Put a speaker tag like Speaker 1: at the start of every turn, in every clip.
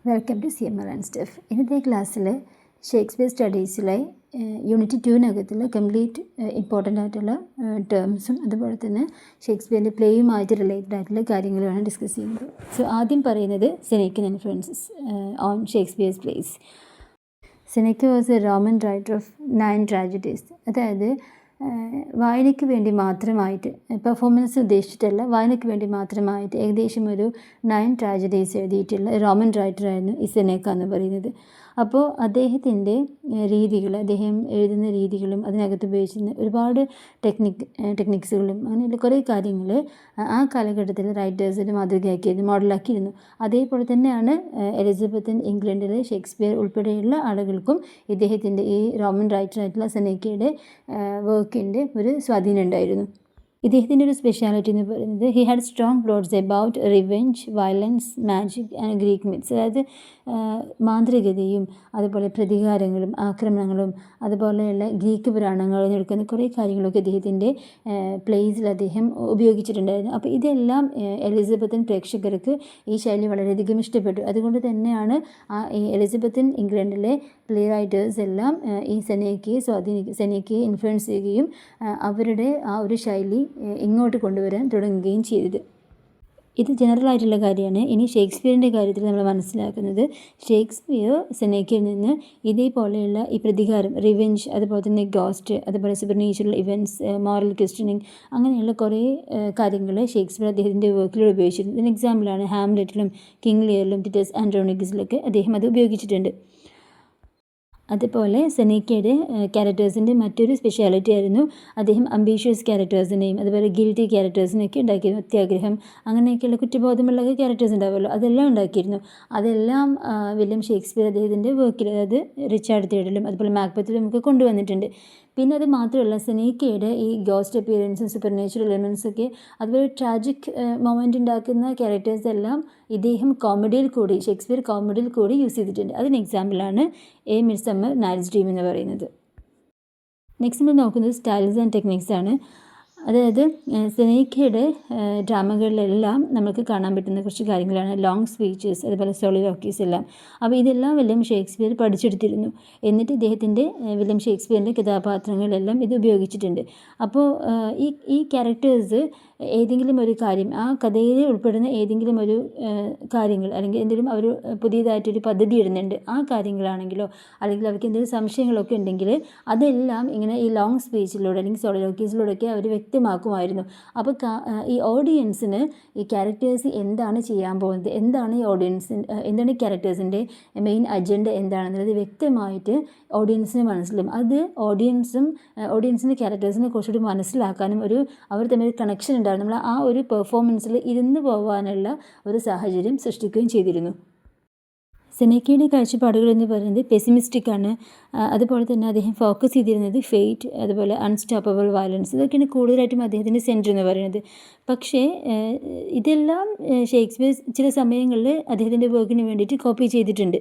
Speaker 1: Welcome to CMR and stuff. ഇന്നത്തെ ക്ലാസ്സിൽ Shakespeare സ്റ്റഡീസിലെ യൂണിറ്റ് 2-നകത്തുള്ള കംപ്ലീറ്റ് ഇമ്പോർട്ടൻ്റ് ആയിട്ടുള്ള ടേംസും അതുപോലെ തന്നെ ഷേക്സ്പിയറിൻ്റെ പ്ലേയുമായിട്ട് റിലേറ്റഡ് ആയിട്ടുള്ള കാര്യങ്ങളുമാണ് ഡിസ്കസ് ചെയ്യുന്നത്. സോ ആദ്യം പറയുന്നത് Senecan influences on Shakespeare's plays. Seneca was a Roman writer of 9 tragedies. അതായത് വായനയ്ക്ക് വേണ്ടി മാത്രമായിട്ട്, പെർഫോമൻസ് ഉദ്ദേശിച്ചിട്ടല്ല, വായനയ്ക്ക് വേണ്ടി മാത്രമായിട്ട് ഏകദേശം ഒരു 9 ട്രാജഡീസ് എഴുതിയിട്ടുള്ള റോമൻ റൈറ്ററായിരുന്നു ഈ സെനേക്ക എന്ന് പറയുന്നത്. അപ്പോൾ അദ്ദേഹത്തിൻ്റെ രീതികൾ, അദ്ദേഹം എഴുതുന്ന രീതികളും അതിനകത്ത് ഉപയോഗിച്ചിരുന്ന ഒരുപാട് ടെക്നിക്സുകളും അങ്ങനെയുള്ള കുറേ കാര്യങ്ങൾ ആ കാലഘട്ടത്തിൽ റൈറ്റേഴ്സിന് മാതൃകയാക്കിയിരുന്നു, മോഡലാക്കിയിരുന്നു. അതേപോലെ തന്നെയാണ് എലിസബത്തൻ ഇംഗ്ലണ്ടിലെ ഷേക്സ്പിയർ ഉൾപ്പെടെയുള്ള ആളുകൾക്കും ഇദ്ദേഹത്തിൻ്റെ ഈ റോമൻ റൈറ്ററായിട്ടുള്ള സെനേക്കയുടെ വർക്കിൻ്റെ ഒരു സ്വാധീനം ഉണ്ടായിരുന്നു. ഇദ്ദേഹത്തിൻ്റെ ഒരു സ്പെഷ്യാലിറ്റി എന്ന് പറയുന്നത് he had strong plots about revenge, violence, magic and Greek myths. അതായത് മാന്ത്രികതയും അതുപോലെ പ്രതികാരങ്ങളും ആക്രമണങ്ങളും അതുപോലെയുള്ള ഗ്രീക്ക് പുരാണങ്ങളിൽ നിൽക്കുന്ന കുറേ കാര്യങ്ങളൊക്കെ ഇദ്ദേഹത്തിൻ്റെ പ്ലേസിൽ അദ്ദേഹം ഉപയോഗിച്ചിട്ടുണ്ടായിരുന്നു. അപ്പോൾ ഇതെല്ലാം എലിസബത്തൻ പ്രേക്ഷകർക്ക് ഈ ശൈലി വളരെയധികം ഇഷ്ടപ്പെട്ടു. അതുകൊണ്ട് തന്നെയാണ് ഈ എലിസബത്തൻ ഇംഗ്ലണ്ടിലെ പ്ലേ റൈറ്റേഴ്സ് എല്ലാം ഈ സെനേക്കയെ ഇൻഫ്ലുവൻസ് ചെയ്യുകയും അവരുടെ ആ ഒരു ശൈലി ഇങ്ങോട്ട് കൊണ്ടുവരാൻ തുടങ്ങുകയും ചെയ്തത്. ഇത് ജനറൽ ആയിട്ടുള്ള കാര്യമാണ്. ഇനി ഷേക്സ്പിയറിൻ്റെ കാര്യത്തിൽ നമ്മൾ മനസ്സിലാക്കുന്നത്, ഷേക്സ്പിയർ സെനേക്കയിൽ നിന്ന് ഇതേപോലെയുള്ള ഈ പ്രതികാരം, റിവെഞ്ച്, അതുപോലെ തന്നെ ഗോസ്റ്റ്, അതുപോലെ സുപ്പർനാച്ചുറൽ ഇവൻറ്റ്സ്, മോറൽ ക്വസ്റ്റ്യനിങ്, അങ്ങനെയുള്ള കുറേ കാര്യങ്ങൾ ഷേക്സ്പിയർ അദ്ദേഹത്തിൻ്റെ വർക്കിലൂടെ ഉപയോഗിച്ചിട്ടുണ്ട്. ഇതിന് എക്സാമ്പിളാണ് ഹാംലെറ്റിലും കിങ് ലിയറിലും ടിറ്റസ് ആൻഡ്രോണിക്കസിലൊക്കെ അദ്ദേഹം അത് ഉപയോഗിച്ചിട്ടുണ്ട്. അതുപോലെ സെനേക്കയുടെ ക്യാരക്ടേഴ്സിൻ്റെ മറ്റൊരു സ്പെഷ്യാലിറ്റി ആയിരുന്നു അദ്ദേഹം അംബീഷ്യസ് ക്യാരക്ടേഴ്സിനെയും അതുപോലെ ഗിൽറ്റി ക്യാരക്ടേഴ്സിനെയൊക്കെ ഉണ്ടാക്കിയിരുന്നു. അത്യാഗ്രഹം, അങ്ങനെയൊക്കെയുള്ള കുറ്റബോധമുള്ള ക്യാരക്ടേഴ്സ് ഉണ്ടാവുമല്ലോ, അതെല്ലാം ഉണ്ടാക്കിയിരുന്നു. അതെല്ലാം വില്യം ഷേക്സ്പിയർ അദ്ദേഹത്തിൻ്റെ വർക്കിൽ, അതായത് റിച്ചാർഡ് III അതുപോലെ മാക്ബത്തിലും ഒക്കെ കൊണ്ടുവന്നിട്ടുണ്ട്. പിന്നെ അത് മാത്രമല്ല, സെനേക്കയുടെ ഈ ഗോസ്റ്റ് അപ്പിയറൻസും സൂപ്പർനാച്ചുറൽ എലമെൻറ്റ്സൊക്കെ അതുപോലെ ട്രാജിക് മൊമെൻ്റ് ഉണ്ടാക്കുന്ന ക്യാരക്ടേഴ്സ് എല്ലാം ഇദ്ദേഹം ഷേക്സ്പിയർ കോമഡിയിൽ കൂടി യൂസ് ചെയ്തിട്ടുണ്ട്. അതിന് എക്സാമ്പിളാണ് എ മിഡ്സമ്മർ നൈറ്റ്സ് ഡ്രീം എന്ന് പറയുന്നത്. നെക്സ്റ്റ് നമ്മൾ നോക്കുന്നത് സ്റ്റൈൽസ് ആൻഡ് ടെക്നിക്സ് ആണ്. അതായത് സെനേക്കയുടെ ഡ്രാമകളിലെല്ലാം നമുക്ക് കാണാൻ പറ്റുന്ന കുറച്ച് കാര്യങ്ങളാണ് ലോങ് സ്പീച്ചസ്, അതുപോലെ സോളിലോക്കീസ് എല്ലാം. അപ്പോൾ ഇതെല്ലാം വില്യം ഷേക്സ്പിയർ പഠിച്ചെടുത്തിരുന്നു. എന്നിട്ട് ഇദ്ദേഹത്തിൻ്റെ വില്യം ഷേക്സ്പിയറിൻ്റെ കഥാപാത്രങ്ങളെല്ലാം ഇത് ഉപയോഗിച്ചിട്ടുണ്ട്. അപ്പോൾ ഈ ക്യാരക്ടേഴ്സ് ഏതെങ്കിലും ഒരു കാര്യം, ആ കഥയിൽ ഉൾപ്പെടുന്ന ഏതെങ്കിലും ഒരു കാര്യങ്ങൾ, അല്ലെങ്കിൽ എന്തെങ്കിലും അവർ പുതിയതായിട്ടൊരു പദ്ധതി ഇടുന്നുണ്ട്, ആ കാര്യങ്ങളാണെങ്കിലോ അല്ലെങ്കിൽ അവർക്ക് എന്തെങ്കിലും സംശയങ്ങളൊക്കെ ഉണ്ടെങ്കിൽ അതെല്ലാം ഇങ്ങനെ ഈ ലോങ് സ്പീച്ചിലൂടെ അല്ലെങ്കിൽ സോളിലോക്കീസിലൂടെയൊക്കെ അവർ വ്യക്തമാക്കുമായിരുന്നു. അപ്പോൾ ഈ ഓഡിയൻസിന് ഈ ക്യാരക്ടേഴ്സ് എന്താണ് ചെയ്യാൻ പോകുന്നത്, എന്താണ് ഈ ക്യാരക്ടേഴ്സിൻ്റെ മെയിൻ അജണ്ട എന്താണെന്നുള്ളത് വ്യക്തമായിട്ട് ഓഡിയൻസിന് മനസ്സിലാവും. അത് ഓഡിയൻസിൻ്റെ ക്യാരക്ടേഴ്സിനെ കുറച്ചുകൂടി മനസ്സിലാക്കാനും അവർ തമ്മിൽ കണക്ഷൻ ഉണ്ടാകും, നമ്മൾ ആ ഒരു പെർഫോമൻസിൽ ഇരുന്ന് പോകാനുള്ള ഒരു സാഹചര്യം സൃഷ്ടിക്കുകയും ചെയ്തിരുന്നു. സെനേക്കയുടെ കാഴ്ചപ്പാടുകൾ എന്ന് പറയുന്നത് പെസിമിസ്റ്റിക് ആണ്. അതുപോലെ തന്നെ അദ്ദേഹം ഫോക്കസ് ചെയ്തിരുന്നത് ഫെയ്റ്റ്, അതുപോലെ അൺസ്റ്റോപ്പബിൾ വയലൻസ്, ഇതൊക്കെയാണ് കൂടുതലായിട്ടും അദ്ദേഹത്തിൻ്റെ സെൻറ്റർ എന്ന് പറയുന്നത്. പക്ഷേ ഇതെല്ലാം ഷേക്സ്പിയർ ചില സമയങ്ങളിൽ അദ്ദേഹത്തിൻ്റെ വർക്കിന് വേണ്ടിയിട്ട് കോപ്പി ചെയ്തിട്ടുണ്ട്.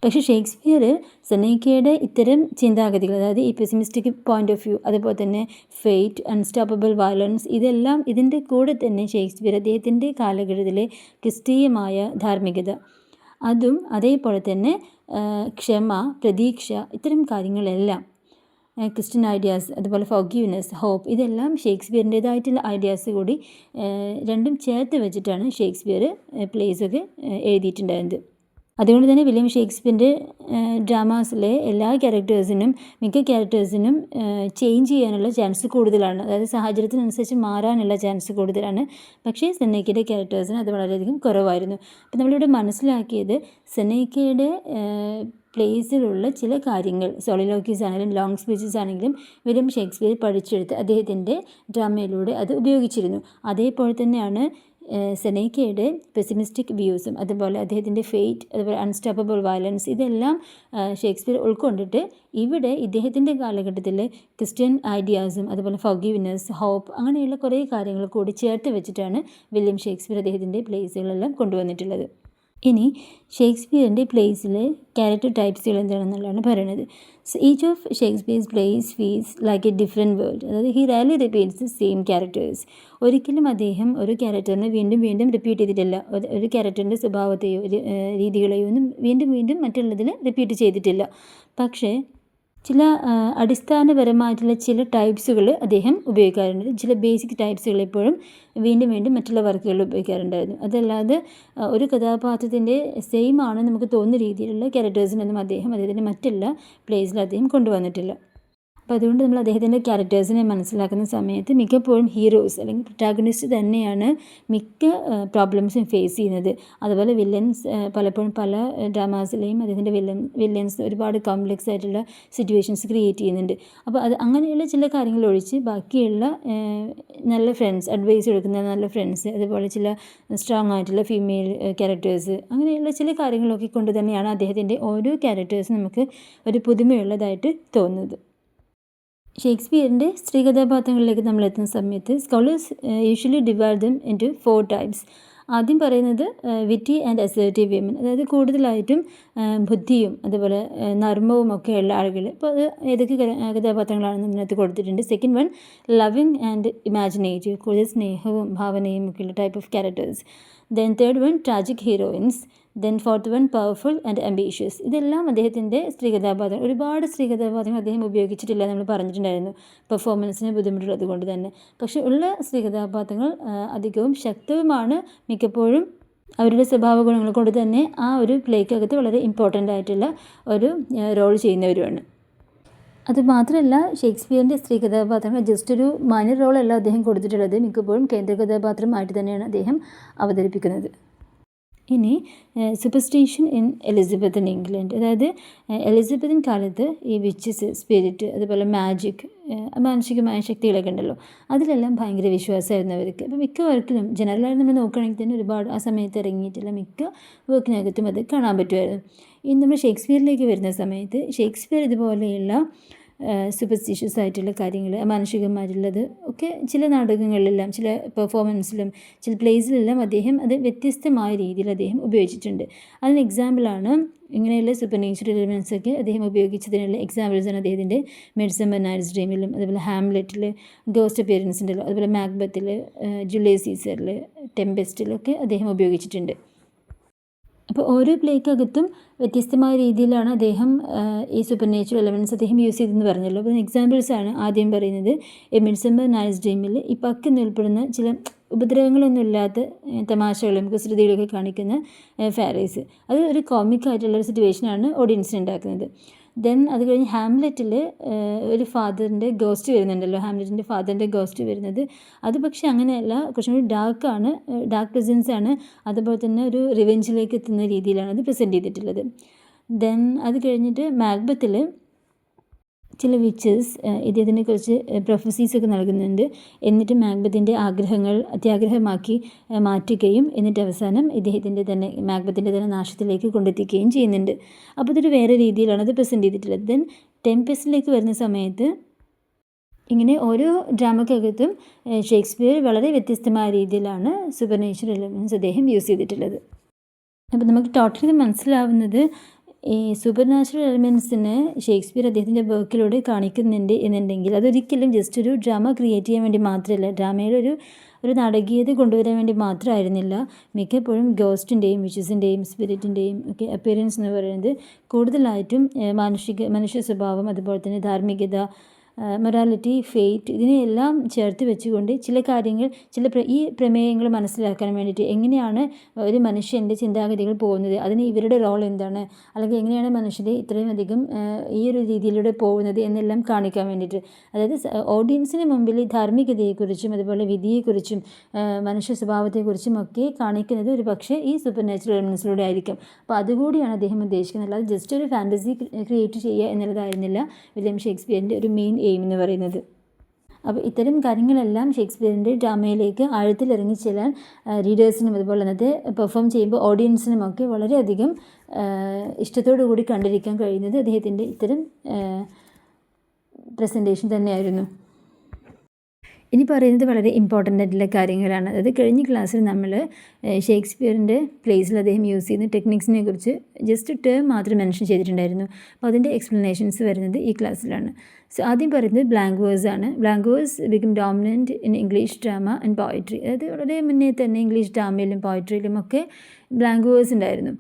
Speaker 1: പക്ഷേ ഷേക്സ്പിയർ സെനേക്കയുടെ ഇത്തരം ചിന്താഗതികൾ, അതായത് ഈ പെസിമിസ്റ്റിക് പോയിൻ്റ് ഓഫ് വ്യൂ, അതുപോലെ തന്നെ ഫെയ്റ്റ്, അൺസ്റ്റോപ്പബിൾ വയലൻസ്, ഇതെല്ലാം ഇതിൻ്റെ കൂടെ തന്നെ ഷേക്സ്പിയർ അദ്ദേഹത്തിൻ്റെ കാലഘട്ടത്തിലെ ക്രിസ്തീയമായ ധാർമ്മികത, അതും അതേപോലെ തന്നെ ക്ഷമ, പ്രതീക്ഷ, ഇത്തരം കാര്യങ്ങളെല്ലാം, ക്രിസ്ത്യൻ ഐഡിയാസ്, അതുപോലെ ഫോർഗീവ്നെസ്, ഹോപ്പ്, ഇതെല്ലാം ഷേക്സ്പിയറിൻ്റേതായിട്ടുള്ള ഐഡിയാസ് കൂടി രണ്ടും ചേർത്ത് വെച്ചിട്ടാണ് ഷേക്സ്പിയർ പ്ലേസൊക്കെ എഴുതിയിട്ടുണ്ടായിരുന്നത്. അതുകൊണ്ട് തന്നെ വില്യം ഷേക്സ്പിയറിൻ്റെ ഡ്രാമാസിലെ മിക്ക ക്യാരക്ടേഴ്സിനും ചേഞ്ച് ചെയ്യാനുള്ള ചാൻസ് കൂടുതലാണ്, അതായത് സാഹചര്യത്തിനനുസരിച്ച് മാറാനുള്ള ചാൻസ് കൂടുതലാണ്. പക്ഷേ സെനേക്കയുടെ ക്യാരക്ടേഴ്സിന് അത് വളരെയധികം കുറവായിരുന്നു. അപ്പോൾ നമ്മളിവിടെ മനസ്സിലാക്കിയത് സെനേക്കയുടെ പ്ലേസിലുള്ള ചില കാര്യങ്ങൾ, സോളിലോക്കീസ് ആണെങ്കിലും ലോങ് സ്പീച്ചസ് ആണെങ്കിലും വില്യം ഷേക്സ്പിയർ പഠിച്ചെടുത്ത് അദ്ദേഹത്തിൻ്റെ ഡ്രാമയിലൂടെ അത് ഉപയോഗിച്ചിരുന്നു. അതേപോലെ തന്നെയാണ് സെനേക്കയുടെ പെസിമിസ്റ്റിക് വ്യൂസും, അതുപോലെ അദ്ദേഹത്തിൻ്റെ ഫെയ്റ്റ്, അതുപോലെ അൺസ്റ്റോപ്പബിൾ വയലൻസ്, ഇതെല്ലാം ഷേക്സ്പിയർ ഉൾക്കൊണ്ടിട്ട് ഇവിടെ ഇദ്ദേഹത്തിൻ്റെ കാലഘട്ടത്തിൽ ക്രിസ്ത്യൻ ഐഡിയാസും അതുപോലെ ഫോർഗീവ്നെസ്, ഹോപ്പ്, അങ്ങനെയുള്ള കുറേ കാര്യങ്ങൾ കൂടി ചേർത്ത് വെച്ചിട്ടാണ് വില്യം ഷേക്സ്പിയർ അദ്ദേഹത്തിൻ്റെ പ്ലേസുകളെല്ലാം കൊണ്ടുവന്നിട്ടുള്ളത്. ഇനി ഷേക്സ്പിയറിൻ്റെ പ്ലേസിലെ ക്യാരക്ടർ ടൈപ്സുകൾ എന്താണെന്നുള്ളതാണ് പറയുന്നത്. So each of Shakespeare's plays feels like a different world. അതായത് he rarely repeats the same characters. ഒരിക്കലും അദ്ദേഹം ഒരു ക്യാരക്ടറിനെ വീണ്ടും വീണ്ടും റിപ്പീറ്റ് ചെയ്തിട്ടില്ല. ഒരു ക്യാരക്ടറിൻ്റെ സ്വഭാവത്തെയോ രീതികളെയോ ഒന്നും വീണ്ടും വീണ്ടും മറ്റുള്ളതിൽ റിപ്പീറ്റ് ചെയ്തിട്ടില്ല. പക്ഷേ ചില അടിസ്ഥാനപരമായിട്ടുള്ള ചില ടൈപ്സുകൾ അദ്ദേഹം ഉപയോഗിക്കാറുണ്ട്. ചില ബേസിക് ടൈപ്സുകൾ എപ്പോഴും വീണ്ടും വീണ്ടും മറ്റുള്ള വർക്കുകളിൽ ഉപയോഗിക്കാറുണ്ടായിരുന്നു. അതല്ലാതെ ഒരു കഥാപാത്രത്തിൻ്റെ സെയിം ആണ് നമുക്ക് തോന്നുന്ന രീതിയിലുള്ള ക്യാരക്ടേഴ്സിനൊന്നും അദ്ദേഹത്തിൻ്റെ മറ്റുള്ള പ്ലേസിൽ അദ്ദേഹം കൊണ്ടുവന്നിട്ടില്ല. അപ്പോൾ അതുകൊണ്ട് നമ്മൾ അദ്ദേഹത്തിൻ്റെ ക്യാരക്ടേഴ്സിനെ മനസ്സിലാക്കുന്ന സമയത്ത് മിക്കപ്പോഴും ഹീറോസ് അല്ലെങ്കിൽ പ്രൊട്ടാഗണിസ്റ്റ് തന്നെയാണ് മിക്ക പ്രോബ്ലംസും ഫേസ് ചെയ്യുന്നത്. അതുപോലെ വില്ലൻസ് പലപ്പോഴും പല ഡ്രാമാസിലെയും അദ്ദേഹത്തിൻ്റെ വില്ലൻസ് ഒരുപാട് കോംപ്ലക്സ് ആയിട്ടുള്ള സിറ്റുവേഷൻസ് ക്രിയേറ്റ് ചെയ്യുന്നുണ്ട്. അപ്പോൾ അങ്ങനെയുള്ള ചില കാര്യങ്ങൾ ഒഴിച്ച് ബാക്കിയുള്ള നല്ല ഫ്രണ്ട്സ്, അഡ്വൈസ് കൊടുക്കുന്ന നല്ല ഫ്രണ്ട്സ്, അതുപോലെ ചില സ്ട്രോങ് ആയിട്ടുള്ള ഫീമെയിൽ ക്യാരക്ടേഴ്സ്, അങ്ങനെയുള്ള ചില കാര്യങ്ങളൊക്കെ കൊണ്ട് തന്നെയാണ് അദ്ദേഹത്തിൻ്റെ ഓരോ ക്യാരക്ടേഴ്സും നമുക്ക് ഒരു പുതുമയുള്ളതായിട്ട് തോന്നുന്നത്. ഷേക്സ്പിയറിൻ്റെ സ്ത്രീ കഥാപാത്രങ്ങളിലേക്ക് നമ്മൾ എത്തുന്ന സമയത്ത് scholars usually divide dum into 4 types. ആദ്യം പറയുന്നത് വിറ്റി ആൻഡ് അസേർട്ടീവ് വിമൻ, അതായത് കൂടുതലായിട്ടും ബുദ്ധിയും അതുപോലെ നർമ്മവും ഒക്കെയുള്ള ആളുകൾ. അപ്പോൾ അത് ഏതൊക്കെ കഥാപാത്രങ്ങളാണെന്ന് ഇതിനകത്ത് കൊടുത്തിട്ടുണ്ട്. Second one loving and imaginative, കൂടുതൽ സ്നേഹവും ഭാവനയും ഒക്കെയുള്ള type of characters. Then third one tragic heroines. Then fourth one powerful and ambitious. ഇതെല്ലാം അദ്ദേഹത്തിൻ്റെ സ്ത്രീ കഥാപാത്രം. ഒരുപാട് സ്ത്രീ കഥാപാത്രങ്ങൾ അദ്ദേഹം ഉപയോഗിച്ചിട്ടില്ല, നമ്മൾ പറഞ്ഞിട്ടുണ്ടായിരുന്നു, പെർഫോമൻസിന് ബുദ്ധിമുട്ടുള്ളത് കൊണ്ട് തന്നെ. പക്ഷേ ഉള്ള സ്ത്രീ കഥാപാത്രങ്ങൾ അധികവും ശക്തവുമാണ്, മിക്കപ്പോഴും അവരുടെ സ്വഭാവ ഗുണങ്ങൾ കൊണ്ട് തന്നെ ആ ഒരു പ്ലേക്കകത്ത് വളരെ ഇമ്പോർട്ടൻ്റ് ആയിട്ടുള്ള ഒരു റോൾ ചെയ്യുന്നവരുമാണ്. അതുമാത്രമല്ല ഷേക്സ്പിയറിൻ്റെ സ്ത്രീ കഥാപാത്രങ്ങൾ ജസ്റ്റ് ഒരു മൈനർ റോളല്ല അദ്ദേഹം കൊടുത്തിട്ടുള്ളത്, മിക്കപ്പോഴും കേന്ദ്ര കഥാപാത്രമായിട്ട് തന്നെയാണ് അദ്ദേഹം അവതരിപ്പിക്കുന്നത്. ഇനി സൂപ്പർസ്റ്റിഷൻ ഇൻ എലിസബത്തൻ ഇംഗ്ലണ്ട്, അതായത് എലിസബത്തൻ കാലത്ത് ഈ വിച്ചസ്, സ്പിരിറ്റ്, അതുപോലെ മാജിക്, മാനസികമായ ശക്തികളൊക്കെ ഉണ്ടല്ലോ, അതിലെല്ലാം ഭയങ്കര വിശ്വാസമായിരുന്നു അവർക്ക്. അപ്പോൾ മിക്ക വർക്കിലും ജനറലായി നമ്മൾ നോക്കുകയാണെങ്കിൽ തന്നെ ഒരുപാട് ആ സമയത്ത് ഇറങ്ങിയിട്ടുള്ള മിക്ക വർക്കിനകത്തും അത് കാണാൻ പറ്റുമായിരുന്നു. ഇനി നമ്മൾ ഷേക്സ്പിയറിലേക്ക് വരുന്ന സമയത്ത് ഷേക്സ്പിയർ ഇതുപോലെയുള്ള സൂപ്പർസ്റ്റിഷ്യസ് ആയിട്ടുള്ള കാര്യങ്ങൾ, മാനുഷികമായിട്ടുള്ളത് ഒക്കെ ചില നാടകങ്ങളിലെല്ലാം, ചില പെർഫോമൻസിലും, ചില പ്ലേസിലെല്ലാം അദ്ദേഹം അത് വ്യത്യസ്തമായ രീതിയിൽ അദ്ദേഹം ഉപയോഗിച്ചിട്ടുണ്ട്. അതിന് എക്സാമ്പിളാണ് ഇങ്ങനെയുള്ള സൂപ്പർ നേച്ചുറൽ എലിമെൻറ്റ്സ് ഒക്കെ അദ്ദേഹം ഉപയോഗിച്ചതിനുള്ള എക്സാമ്പിൾസാണ് അദ്ദേഹത്തിൻ്റെ മിഡ്സമ്മർ നൈറ്റ്സ് ഡ്രീമിലും, അതുപോലെ ഹാംലെറ്റിൽ ഗോസ്റ്റ് അപ്പിയറൻസ് ഉണ്ടല്ലോ, അതുപോലെ മാക്ബത്തിൽ, ജൂലിയസ് സീസറിൽ, ടെമ്പെസ്റ്റിലൊക്കെ അദ്ദേഹം ഉപയോഗിച്ചിട്ടുണ്ട്. അപ്പോൾ ഓരോ പ്ലേക്കകത്തും വ്യത്യസ്തമായ രീതിയിലാണ് അദ്ദേഹം ഈ സൂപ്പർ നേച്ചുറൽ എലമെൻറ്റ്സ് അദ്ദേഹം യൂസ് ചെയ്തെന്ന് പറഞ്ഞല്ലോ. അപ്പോൾ എക്സാമ്പിൾസാണ് ആദ്യം പറയുന്നത്. ഈ മിഡ്സമ്മർ നൈറ്റ്സ് ഡ്രീമിൽ ഈ പക്കെന്ന് ഉൾപ്പെടുന്ന ചില ഉപദ്രവങ്ങളൊന്നും ഇല്ലാത്ത തമാശകളും കുസൃതികളൊക്കെ കാണിക്കുന്ന ഫാരീസ്, അത് ഒരു കോമിക്കായിട്ടുള്ളൊരു സിറ്റുവേഷനാണ് ഓഡിയൻസിന് ഉണ്ടാക്കുന്നത്. ദെൻ അത് കഴിഞ്ഞ് ഹാംലെറ്റിൽ ഒരു ഫാദറിൻ്റെ ഗോസ്റ്റ് വരുന്നുണ്ടല്ലോ, ഹാംലെറ്റിൻ്റെ ഫാദറിൻ്റെ ഗോസ്റ്റ് വരുന്നത്, അത് പക്ഷേ അങ്ങനെയല്ല, കുറച്ചും കൂടി ഡാർക്ക് പ്രസൻസ് ആണ്. അതുപോലെ തന്നെ ഒരു റിവെഞ്ചിലേക്ക് എത്തുന്ന രീതിയിലാണ് അത് പ്രസൻറ്റ് ചെയ്തിട്ടുള്ളത്. ദെൻ അത് കഴിഞ്ഞിട്ട് മാക്ബത്തിൽ ചില വിച്ചസ് ഇദ്ദേഹത്തിനെക്കുറിച്ച് പ്രൊഫസീസൊക്കെ നൽകുന്നുണ്ട്. എന്നിട്ട് മാക്ബത്തിൻ്റെ ആഗ്രഹങ്ങൾ അത്യാഗ്രഹമാക്കി മാറ്റുകയും എന്നിട്ട് അവസാനം മാക്ബത്തിൻ്റെ തന്നെ നാശത്തിലേക്ക് കൊണ്ടെത്തിക്കുകയും ചെയ്യുന്നുണ്ട്. അപ്പോൾ ഇതൊരു വേറെ രീതിയിലാണ് അത് പ്രസൻറ്റ് ചെയ്തിട്ടുള്ളത്. ദെൻ ടെംപെസ്റ്റിലേക്ക് വരുന്ന സമയത്ത് ഇങ്ങനെ ഓരോ ഡ്രാമക്കകത്തും ഷേക്സ്പിയർ വളരെ വ്യത്യസ്തമായ രീതിയിലാണ് സൂപ്പർ നാച്ചുറൽ എലമെൻറ്റ്സ് അദ്ദേഹം യൂസ് ചെയ്തിട്ടുള്ളത്. അപ്പോൾ നമുക്ക് ടോട്ടലി മനസ്സിലാവുന്നത് ഈ സൂപ്പർ നാച്ചുറൽ എലമെൻറ്റ്സിന് ഷേക്സ്പിയർ അദ്ദേഹത്തിൻ്റെ വർക്കിലൂടെ കാണിക്കുന്നുണ്ട് എന്നുണ്ടെങ്കിൽ അതൊരിക്കലും ജസ്റ്റ് ഒരു ഡ്രാമ ക്രിയേറ്റ് ചെയ്യാൻ വേണ്ടി മാത്രമല്ല, ഡ്രാമയുടെ ഒരു നാടകീയത കൊണ്ടുവരാൻ വേണ്ടി മാത്രമായിരുന്നില്ല. മിക്കപ്പോഴും ഗോസ്റ്റിൻ്റെയും വിച്ചസിൻ്റെയും സ്പിരിറ്റിൻ്റെയും ഒക്കെ അപ്പിയറൻസ് എന്ന് പറയുന്നത് കൂടുതലായിട്ടും മനുഷ്യ സ്വഭാവം, അതുപോലെ തന്നെ ധാർമ്മികത, മൊറാലിറ്റി, ഫെയ്റ്റ്, ഇതിനെയെല്ലാം ചേർത്ത് വെച്ചുകൊണ്ട് ചില കാര്യങ്ങൾ, ഈ പ്രമേയങ്ങൾ മനസ്സിലാക്കാൻ വേണ്ടിയിട്ട് എങ്ങനെയാണ് ഒരു മനുഷ്യൻ്റെ ചിന്താഗതികൾ പോകുന്നത്, അതിന് ഇവരുടെ റോൾ എന്താണ്, അല്ലെങ്കിൽ എങ്ങനെയാണ് മനുഷ്യരെ ഇത്രയും അധികം ഈ ഒരു രീതിയിലൂടെ പോകുന്നത് എന്നെല്ലാം കാണിക്കാൻ വേണ്ടിയിട്ട്, അതായത് ഓഡിയൻസിന് മുമ്പിൽ ധാർമ്മികതയെക്കുറിച്ചും അതുപോലെ വിധിയെക്കുറിച്ചും മനുഷ്യ സ്വഭാവത്തെക്കുറിച്ചും ഒക്കെ കാണിക്കുന്നത് ഒരു പക്ഷേ ഈ സൂപ്പർ നാച്ചുറൽ എലമെൻറ്റ്സിലൂടെ ആയിരിക്കും. അപ്പോൾ അതുകൂടിയാണ് അദ്ദേഹം ഉദ്ദേശിക്കുന്നത്. അല്ലാതെ ജസ്റ്റ് ഒരു ഫാൻറ്റസി ക്രിയേറ്റ് ചെയ്യുക എന്നുള്ളതായിരുന്നില്ല വില്യം ഷേക്സ്പിയറിൻ്റെ ഒരു മെയിൻ എയിം എന്ന് പറയുന്നത്. അപ്പോൾ ഇത്തരം കാര്യങ്ങളെല്ലാം ഷേക്സ്പിയറിൻ്റെ ഡ്രാമയിലേക്ക് ആഴത്തിലിറങ്ങി ചെല്ലാൻ റീഡേഴ്സിനും അതുപോലെ അന്നത്തെ പെർഫോം ചെയ്യുമ്പോൾ ഓഡിയൻസിനുമൊക്കെ വളരെയധികം ഇഷ്ടത്തോടു കൂടി കണ്ടിരിക്കാൻ കഴിയുന്നത് അദ്ദേഹത്തിൻ്റെ ഇത്തരം പ്രസൻറ്റേഷൻ തന്നെയായിരുന്നു. ഇനി പറയുന്നത് വളരെ ഇമ്പോർട്ടൻ്റ് ആയിട്ടുള്ള കാര്യങ്ങളാണ്. അതായത് കഴിഞ്ഞ ക്ലാസ്സിൽ നമ്മൾ ഷേക്സ്പിയറിൻ്റെ പ്ലേസിൽ അദ്ദേഹം യൂസ് ചെയ്യുന്ന ടെക്നിക്സിനെ കുറിച്ച് ജസ്റ്റ് ടേം മാത്രം മെൻഷൻ ചെയ്തിട്ടുണ്ടായിരുന്നു. അപ്പോൾ അതിൻ്റെ എക്സ്പ്ലനേഷൻസ് വരുന്നത് ഈ ക്ലാസ്സിലാണ്. സോ ആദ്യം പറയുന്നത് ബ്ലാങ്ക് വേഴ്സ് ആണ്. Blank verse become dominant in English drama and poetry. അതായത് വളരെ മുന്നേ തന്നെ ഇംഗ്ലീഷ് ഡ്രാമയിലും പോയട്രിയിലും ഒക്കെ ബ്ലാങ്ക് വേഴ്സ് ഉണ്ടായിരുന്നു.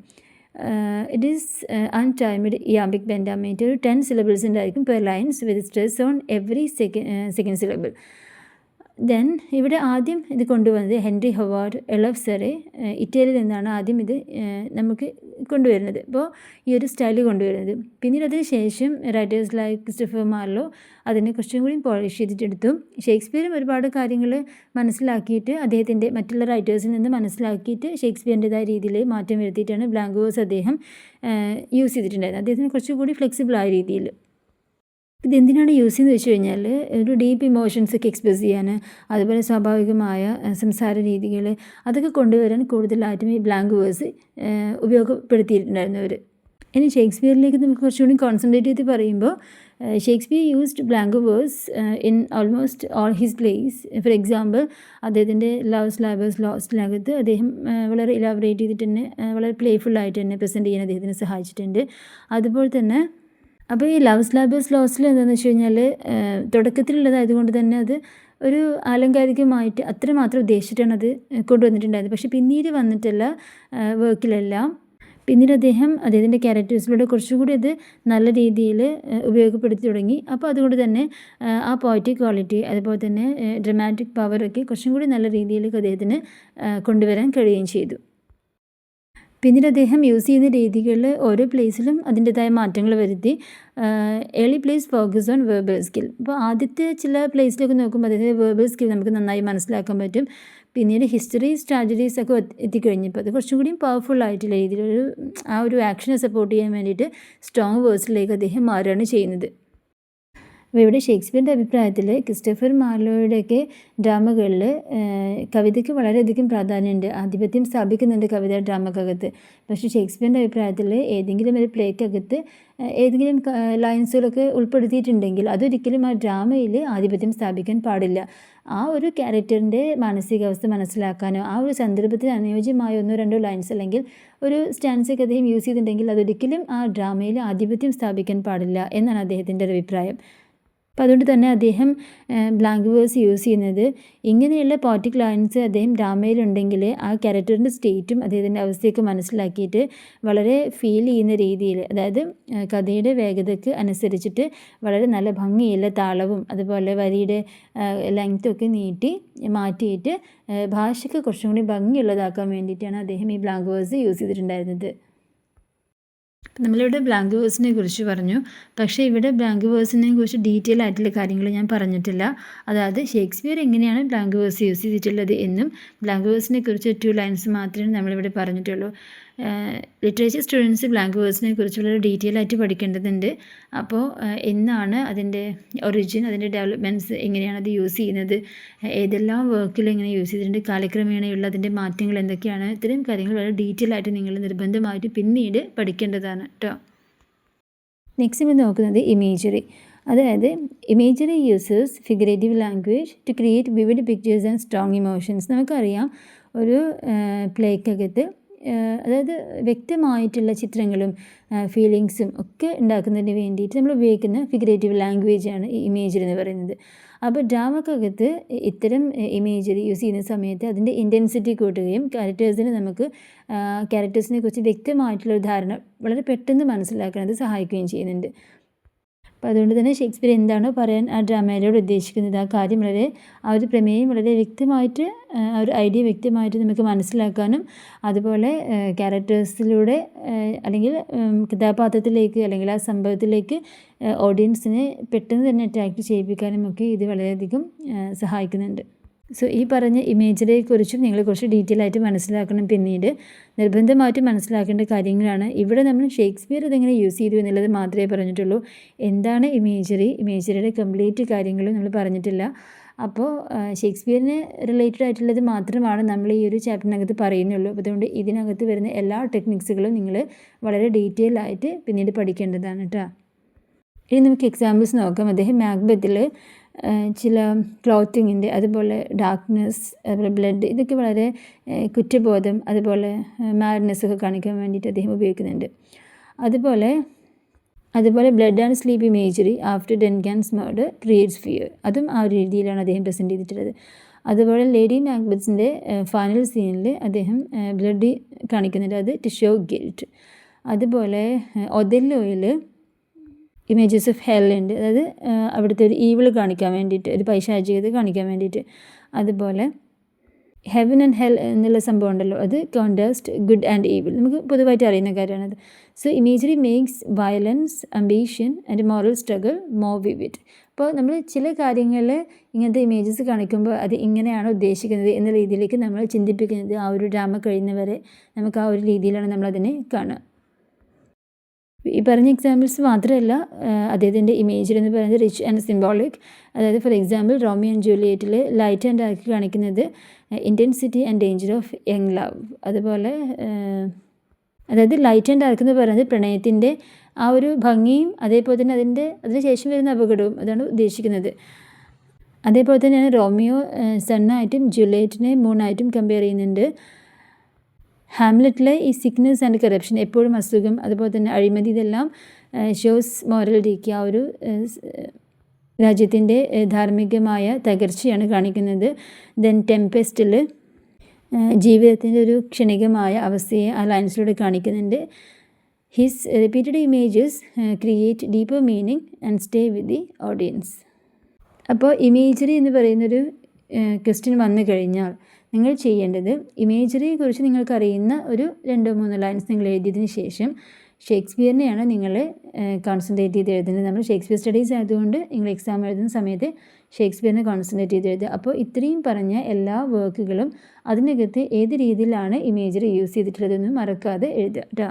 Speaker 1: It is unrhymed iambic pentameter. ഒരു 10 syllables ഉണ്ടായിരിക്കും per lines with stress on every second syllable. Then ഇവിടെ ആദ്യം ഇത് കൊണ്ടുവന്നത് ഹെൻറി ഹൊവാർഡ് എളഫ്സറെ, ഇറ്റലിയിൽ നിന്നാണ് ആദ്യം ഇത് നമുക്ക് കൊണ്ടുവരുന്നത്. അപ്പോൾ ഈ ഒരു സ്റ്റൈൽ കൊണ്ടുവരുന്നത്. പിന്നീട് അതിന് ശേഷം റൈറ്റേഴ്സ് ലൈക്ക് ക്രിസ്റ്റഫർ മാർലോ അതിനെ കുറച്ചും കൂടി പോളിഷ് ചെയ്തിട്ടെടുത്തു. ഷേക്സ്പിയറും ഒരുപാട് കാര്യങ്ങൾ മനസ്സിലാക്കിയിട്ട് അദ്ദേഹത്തിൻ്റെ മറ്റുള്ള റൈറ്റേഴ്സിൽ നിന്ന് മനസ്സിലാക്കിയിട്ട് ഷേക്സ്പിയറിൻ്റെതായ രീതിയിൽ മാറ്റം വരുത്തിയിട്ടാണ് ബ്ലാങ്ക് വേഴ്സ് അദ്ദേഹം യൂസ് ചെയ്തിട്ടുണ്ടായിരുന്നത്. അദ്ദേഹത്തിന് കുറച്ചുകൂടി ഫ്ലെക്സിബിളായ രീതിയിൽ. ഇതെന്തിനാണ് യൂസ് ചെയ്യുന്നത് വെച്ച് കഴിഞ്ഞാൽ ഒരു ഡീപ്പ് ഇമോഷൻസൊക്കെ എക്സ്പ്രസ് ചെയ്യാൻ, അതുപോലെ സ്വാഭാവികമായ സംസാര രീതികൾ അതൊക്കെ കൊണ്ടുവരാൻ കൂടുതലായിട്ടും ഈ ബ്ലാങ്ക് വേഴ്സ് ഉപയോഗപ്പെടുത്തിയിട്ടുണ്ടായിരുന്നു അവർ. ഇനി ഷേക്സ്പിയറിലേക്ക് നമുക്ക് കുറച്ചുകൂടി കോൺസെൻട്രേറ്റ് ചെയ്ത് പറയുമ്പോൾ Shakespeare used blank verse in almost all his plays. For example അദ്ദേഹത്തിൻ്റെ ലവ്സ് ലാബേഴ്സ് ലോസ്റ്റിനകത്ത് അദ്ദേഹം വളരെ ഇലാബറേറ്റ് ചെയ്തിട്ട് തന്നെ വളരെ പ്ലേഫുള്ളായിട്ട് തന്നെ പ്രസൻറ്റ് ചെയ്യാൻ അദ്ദേഹത്തിന് സഹായിച്ചിട്ടുണ്ട്. അതുപോലെ തന്നെ അപ്പോൾ ഈ ലവ്സ് ലാബേഴ്സ് ലോസ്റ്റിൽ എന്താണെന്ന് വെച്ച് കഴിഞ്ഞാൽ തുടക്കത്തിലുള്ളതായതുകൊണ്ട് തന്നെ അത് ഒരു ആലങ്കാരികമായിട്ട് അത്രമാത്രം ഉദ്ദേശിച്ചിട്ടാണ് അത് കൊണ്ടുവന്നിട്ടുണ്ടായത്. പക്ഷേ പിന്നീട് വന്നിട്ടുള്ള വർക്കിലെല്ലാം പിന്നീട് അദ്ദേഹത്തിൻ്റെ ക്യാരക്ടേഴ്സിലൂടെ കുറച്ചുകൂടി അത് നല്ല രീതിയിൽ ഉപയോഗപ്പെടുത്തി തുടങ്ങി. അപ്പോൾ അതുകൊണ്ട് തന്നെ ആ പോയറ്റിക് ക്വാളിറ്റി അതുപോലെ തന്നെ ഡ്രമാറ്റിക് പവറൊക്കെ കുറച്ചും കൂടി നല്ല രീതിയിലേക്ക് അദ്ദേഹത്തിന് കൊണ്ടുവരാൻ കഴിയുകയും ചെയ്തു. പിന്നീട് അദ്ദേഹം യൂസ് ചെയ്യുന്ന രീതികളിൽ ഓരോ പ്ലേസിലും അതിൻ്റെതായ മാറ്റങ്ങൾ വരുത്തി. Early place focus on verbal skill. അപ്പോൾ ആദ്യത്തെ ചില പ്ലേസിലൊക്കെ നോക്കുമ്പോൾ അദ്ദേഹത്തിൻ്റെ വെർബൽ സ്കിൽ നമുക്ക് നന്നായി മനസ്സിലാക്കാൻ പറ്റും. പിന്നീട് ഹിസ്റ്ററീസ് ട്രാജഡീസ് ഒക്കെ എത്തിക്കഴിഞ്ഞപ്പോൾ അത് കുറച്ചും കൂടിയും പവർഫുൾ ആയിട്ടുള്ള രീതിയിൽ ആ ഒരു ആക്ഷനെ സപ്പോർട്ട് ചെയ്യാൻ വേണ്ടിയിട്ട് സ്ട്രോങ് വേഴ്സിലേക്ക് അദ്ദേഹം മാറുകയാണ് ചെയ്യുന്നത്. അപ്പോൾ ഇവിടെ ഷേക്സ്പിയറിൻ്റെ അഭിപ്രായത്തിൽ ക്രിസ്റ്റഫർ മാർലോയുടെയൊക്കെ ഡ്രാമകളിൽ കവിതയ്ക്ക് വളരെയധികം പ്രാധാന്യമുണ്ട്, ആധിപത്യം സ്ഥാപിക്കുന്നുണ്ട് കവിത ഡ്രാമക്കകത്ത്. പക്ഷേ ഷേക്സ്പിയറിൻ്റെ അഭിപ്രായത്തിൽ ഏതെങ്കിലും ഒരു പ്ലേക്കകത്ത് ഏതെങ്കിലും ലൈൻസുകളൊക്കെ ഉൾപ്പെടുത്തിയിട്ടുണ്ടെങ്കിൽ അതൊരിക്കലും ആ ഡ്രാമയിൽ ആധിപത്യം സ്ഥാപിക്കാൻ പാടില്ല. ആ ഒരു ക്യാരക്ടറിൻ്റെ മാനസികാവസ്ഥ മനസ്സിലാക്കാനോ ആ ഒരു സന്ദർഭത്തിന് അനുയോജ്യമായ 1-2 ലൈൻസ് അല്ലെങ്കിൽ ഒരു സ്റ്റാൻസൊക്കെ അദ്ദേഹം യൂസ് ചെയ്തിട്ടുണ്ടെങ്കിൽ അതൊരിക്കലും ആ ഡ്രാമയിൽ ആധിപത്യം സ്ഥാപിക്കാൻ പാടില്ല എന്നാണ് അദ്ദേഹത്തിൻ്റെ ഒരു അഭിപ്രായം. അപ്പോൾ അതുകൊണ്ട് തന്നെ അദ്ദേഹം ബ്ലാങ്ക് വേഴ്സ് യൂസ് ചെയ്യുന്നത് ഇങ്ങനെയുള്ള പോയറ്റിക് ലൈൻസ് അദ്ദേഹം ഡ്രാമയിലുണ്ടെങ്കിൽ ആ ക്യാരക്ടറിൻ്റെ സ്റ്റേറ്റും അദ്ദേഹത്തിൻ്റെ അവസ്ഥയൊക്കെ മനസ്സിലാക്കിയിട്ട് വളരെ ഫീൽ ചെയ്യുന്ന രീതിയിൽ, അതായത് കഥയുടെ വേഗതയ്ക്ക് അനുസരിച്ചിട്ട് വളരെ നല്ല ഭംഗിയുള്ള താളവും അതുപോലെ വരിയുടെ ലെങ്ത്തൊക്കെ മാറ്റിയിട്ട് ഭാഷയ്ക്ക് കുറച്ചും കൂടി ഭംഗിയുള്ളതാക്കാൻ വേണ്ടിയിട്ടാണ് അദ്ദേഹം ഈ ബ്ലാങ്ക് വേഴ്സ് യൂസ് ചെയ്തിട്ടുണ്ടായിരുന്നത്. നമ്മളിവിടെ ബ്ലാങ്ക് വേഴ്സിനെ കുറിച്ച് പറഞ്ഞു. പക്ഷേ ഇവിടെ ബ്ലാങ്ക് വേഴ്സിനെ കുറിച്ച് ഡീറ്റെയിൽ ആയിട്ടുള്ള കാര്യങ്ങൾ ഞാൻ പറഞ്ഞിട്ടില്ല. അതായത് ഷേക്സ്പിയർ എങ്ങനെയാണ് ബ്ലാങ്ക് വേഴ്സ് യൂസ് ചെയ്തിട്ടുള്ളത് എന്നും ബ്ലാങ്ക് വേഴ്സിനെ കുറിച്ച് 2 ലൈൻസ് മാത്രമേ നമ്മളിവിടെ പറഞ്ഞിട്ടുള്ളൂ. ലിറ്ററേച്ചർ സ്റ്റുഡൻസ് ബ്ലാങ്ക് വേഴ്സിനെ കുറിച്ച് വളരെ ഡീറ്റെയിൽ ആയിട്ട് പഠിക്കേണ്ടതുണ്ട്. അപ്പോൾ എന്നാണ് അതിൻ്റെ ഒറിജിൻ, അതിൻ്റെ ഡെവലപ്മെൻറ്റ്സ്, എങ്ങനെയാണ് അത് യൂസ് ചെയ്യുന്നത്, ഏതെല്ലാം വർക്കിൽ എങ്ങനെ യൂസ് ചെയ്തിട്ടുണ്ട്, കാലക്രമേണയുള്ള അതിൻ്റെ മാറ്റങ്ങൾ എന്തൊക്കെയാണ്, ഇത്തരം കാര്യങ്ങൾ വളരെ ഡീറ്റെയിൽ ആയിട്ട് നിങ്ങൾ നിർബന്ധമായിട്ട് പിന്നീട് പഠിക്കേണ്ടതാണ് കേട്ടോ. നെക്സ്റ്റ് നമ്മൾ നോക്കുന്നത് ഇമേജറി. അതായത് ഇമേജറി യൂസേഴ്സ് figurative language to create vivid pictures and strong emotions. നമുക്കറിയാം ഒരു പ്ലേക്കകത്ത് അതായത് വ്യക്തമായിട്ടുള്ള ചിത്രങ്ങളും ഫീലിങ്സും ഒക്കെ ഉണ്ടാക്കുന്നതിന് വേണ്ടിയിട്ട് നമ്മൾ ഉപയോഗിക്കുന്ന ഫിഗറേറ്റീവ് ലാംഗ്വേജാണ് ഈ ഇമേജറി എന്ന് പറയുന്നത്. അപ്പോൾ ഡ്രാമക്കകത്ത് ഇത്തരം ഇമേജറി യൂസ് ചെയ്യുന്ന സമയത്ത് അതിൻ്റെ ഇൻറ്റൻസിറ്റി കൂട്ടുകയും ക്യാരക്ടേഴ്സിനെ കുറിച്ച് വ്യക്തമായിട്ടുള്ളൊരു ധാരണ വളരെ പെട്ടെന്ന് മനസ്സിലാക്കുന്നത് സഹായിക്കുകയും ചെയ്യുന്നുണ്ട്. അപ്പോൾ അതുകൊണ്ട് തന്നെ ഷേക്സ്പിയർ എന്താണോ പറയാൻ ആ ഡ്രാമയിലൂടെ ഉദ്ദേശിക്കുന്നത് ആ കാര്യം ആ ഒരു പ്രമേയം വളരെ വ്യക്തമായിട്ട് ആ ഒരു ഐഡിയ വ്യക്തമായിട്ട് നമുക്ക് മനസ്സിലാക്കാനും അതുപോലെ ക്യാരക്ടേഴ്സിലൂടെ അല്ലെങ്കിൽ കഥാപാത്രത്തിലേക്ക് അല്ലെങ്കിൽ ആ സംഭവത്തിലേക്ക് ഓഡിയൻസിനെ പെട്ടെന്ന് തന്നെ അട്രാക്റ്റ് ചെയ്യിപ്പിക്കാനും ഒക്കെ ഇത് വളരെയധികം സഹായിക്കുന്നുണ്ട്. സോ ഈ പറഞ്ഞ ഇമേജറിയെക്കുറിച്ചും നിങ്ങൾ കുറച്ച് ഡീറ്റെയിൽ ആയിട്ട് മനസ്സിലാക്കണം. പിന്നീട് നിർബന്ധമായിട്ട് മനസ്സിലാക്കേണ്ട കാര്യങ്ങളാണ്. ഇവിടെ നമ്മൾ ഷേക്സ്പിയർ ഇതെങ്ങനെ യൂസ് ചെയ്തു എന്നുള്ളത് മാത്രമേ പറഞ്ഞിട്ടുള്ളൂ. എന്താണ് ഇമേജറിയുടെ കംപ്ലീറ്റ് കാര്യങ്ങളും നമ്മൾ പറഞ്ഞിട്ടില്ല. അപ്പോൾ ഷേക്സ്പിയറിന് റിലേറ്റഡ് ആയിട്ടുള്ളത് മാത്രമാണ് നമ്മൾ ഈ ഒരു ചാപ്റ്ററിനകത്ത് പറയുന്നുള്ളൂ. അപ്പോൾ അതുകൊണ്ട് ഇതിനകത്ത് വരുന്ന എല്ലാ ടെക്നിക്സുകളും നിങ്ങൾ വളരെ ഡീറ്റെയിൽ ആയിട്ട് പിന്നീട് പഠിക്കേണ്ടതാണ് കേട്ടോ. ഇനി നമുക്ക് എക്സാമ്പിൾസ് നോക്കാം. അദ്ദേഹം മാക്ബത്തിൽ ചില ക്ലോത്തിങ്ങിൻ്റെ, അതുപോലെ ഡാർക്ക്നെസ്, അതുപോലെ ബ്ലഡ്, ഇതൊക്കെ വളരെ കുറ്റബോധം, അതുപോലെ മാഡ്നെസ് ഒക്കെ കാണിക്കാൻ വേണ്ടിയിട്ട് അദ്ദേഹം ഉപയോഗിക്കുന്നുണ്ട്. അതുപോലെ blood and sleep imagery after Duncan's murder creates fear, അതും ആ ഒരു രീതിയിലാണ് അദ്ദേഹം പ്രസൻറ്റ് ചെയ്തിട്ടുള്ളത്. അതുപോലെ ലേഡി മാക്ബത്തിൻ്റെ ഫൈനൽ സീനിൽ അദ്ദേഹം ബ്ലഡ് കാണിക്കുന്നുണ്ട്, അത് ടു ഷോ ഗിൽറ്റ്. അതുപോലെ ഒതെല്ലോയിൽ ഇമേജസ് ഓഫ് ഹെൽ ഉണ്ട്, അതായത് അവിടുത്തെ ഒരു ഈവിൾ കാണിക്കാൻ വേണ്ടിയിട്ട്, ഒരു പൈശാചികത കാണിക്കാൻ വേണ്ടിയിട്ട്. അതുപോലെ ഹെവൻ ആൻഡ് ഹെൽ എന്നുള്ള സംഭവം ഉണ്ടല്ലോ, അത് കോൺട്രാസ്റ്റ് ഗുഡ് ആൻഡ് ഈവിൾ, നമുക്ക് പൊതുവായിട്ട് അറിയുന്ന കാര്യമാണത്. So imagery makes violence, ambition and moral struggle more vivid. അപ്പോൾ നമ്മൾ ചില കാര്യങ്ങളിൽ ഇങ്ങനത്തെ ഇമേജസ് കാണിക്കുമ്പോൾ അത് ഇങ്ങനെയാണ് ഉദ്ദേശിക്കുന്നത് എന്ന രീതിയിലേക്ക് നമ്മൾ ചിന്തിപ്പിക്കുന്നത് ആ ഒരു ഡ്രാമ കഴിയുന്നവരെ നമുക്ക് ആ ഒരു രീതിയിലാണ് നമ്മളതിനെ കാണുക. ഈ പറഞ്ഞ എക്സാമ്പിൾസ് മാത്രമല്ല, അദ്ദേഹത്തിൻ്റെ ഇമേജറി എന്ന് പറയുന്നത് റിച്ച് ആൻഡ് സിംബോളിക്. അതായത് ഫോർ എക്സാമ്പിൾ റോമിയോ ആൻഡ് ജൂലിയറ്റിൽ ലൈറ്റ് ആൻഡ് ഡാർക്ക് കാണിക്കുന്നത് intensity and danger of young love. അതുപോലെ അതായത് ലൈറ്റ് ആൻഡ് ഡാർക്ക് എന്ന് പറയുന്നത് പ്രണയത്തിൻ്റെ ആ ഒരു ഭംഗിയും അതേപോലെ തന്നെ അതിന് ശേഷം വരുന്ന അപകടവും അതാണ് ഉദ്ദേശിക്കുന്നത്. അതേപോലെ തന്നെയാണ് റോമിയോ സണ്ണായിട്ടും ജൂലിയറ്റിനെ മൂണായിട്ടും കമ്പയർ ചെയ്യുന്നുണ്ട്. ഹാംലെറ്റിലെ ഈ സിക്നെസ് ആൻഡ് കറപ്ഷൻ, എപ്പോഴും അസുഖം, അതുപോലെ തന്നെ അഴിമതി, ഇതെല്ലാം ഷോസ് മോറലിറ്റിക്ക്, ആ ഒരു രാജ്യത്തിൻ്റെ ധാർമ്മികമായ തകർച്ചയാണ് കാണിക്കുന്നത്. ദെൻ ടെംപെസ്റ്റിൽ ജീവിതത്തിൻ്റെ ഒരു ക്ഷണികമായ അവസ്ഥയെ ആ ലൈൻസിലൂടെ കാണിക്കുന്നുണ്ട്. His repeated images create deeper meaning and stay with the audience. അപ്പോൾ ഇമേജറി എന്ന് പറയുന്നൊരു ക്വസ്റ്റ്യൻ വന്നു കഴിഞ്ഞാൽ നിങ്ങൾ ചെയ്യേണ്ടത്, ഇമേജറിയെക്കുറിച്ച് നിങ്ങൾക്കറിയുന്ന ഒരു 2-3 ലൈൻസ് നിങ്ങൾ എഴുതിയതിന് ശേഷം ഷേക്സ്പിയറിനെയാണ് നിങ്ങൾ കോൺസെൻട്രേറ്റ് ചെയ്ത് എഴുതുന്നത്. നമ്മൾ ഷേക്സ്പിയർ സ്റ്റഡീസ് ആയതുകൊണ്ട് നിങ്ങൾ എക്സാം എഴുതുന്ന സമയത്ത് ഷേക്സ്പിയറിനെ കോൺസെൻട്രേറ്റ് ചെയ്ത് എഴുതുക. അപ്പോൾ ഇത്രയും പറഞ്ഞ എല്ലാ വർക്കുകളും അതിനകത്ത് ഏത് രീതിയിലാണ് ഇമേജറി യൂസ് ചെയ്തിട്ടുള്ളതെന്നും മറക്കാതെ എഴുതുക കേട്ടോ.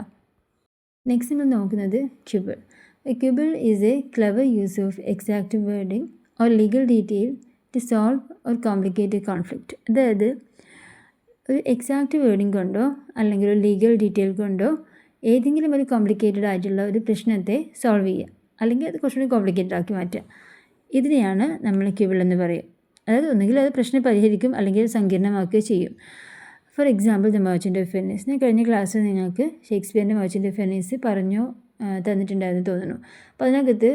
Speaker 1: നെക്സ്റ്റ് നമ്മൾ നോക്കുന്നത് quibble. Quibble is a clever use of exact wording or legal detail to solve or complicated conflict. അതായത് ഒരു എക്സാക്റ്റ് വേർഡിങ് കൊണ്ടോ അല്ലെങ്കിൽ ഒരു ലീഗൽ ഡീറ്റെയിൽ കൊണ്ടോ ഏതെങ്കിലും ഒരു കോംപ്ലിക്കേറ്റഡ് ആയിട്ടുള്ള ഒരു പ്രശ്നത്തെ സോൾവ് ചെയ്യുക, അല്ലെങ്കിൽ അത് കുറച്ചുകൂടി കോംപ്ലിക്കേറ്റഡ് ആക്കി മാറ്റുക. ഇതിനെയാണ് നമ്മൾ ക്യൂബിൾ എന്ന് പറയുക. അതായത് ഒന്നുകിൽ അത് പ്രശ്നം പരിഹരിക്കും, അല്ലെങ്കിൽ അത് സങ്കീർണമാക്കുകയോ ചെയ്യും. For example the merchant of Venice. ഞാൻ കഴിഞ്ഞ ക്ലാസ്സിൽ നിങ്ങൾക്ക് ഷേക്സ്പിയറിൻ്റെ മെർച്ചൻ്റ് ഓഫ് വെനീസ് തന്നിട്ടുണ്ടായിരുന്നു തോന്നുന്നു. അപ്പോൾ അതിനകത്ത്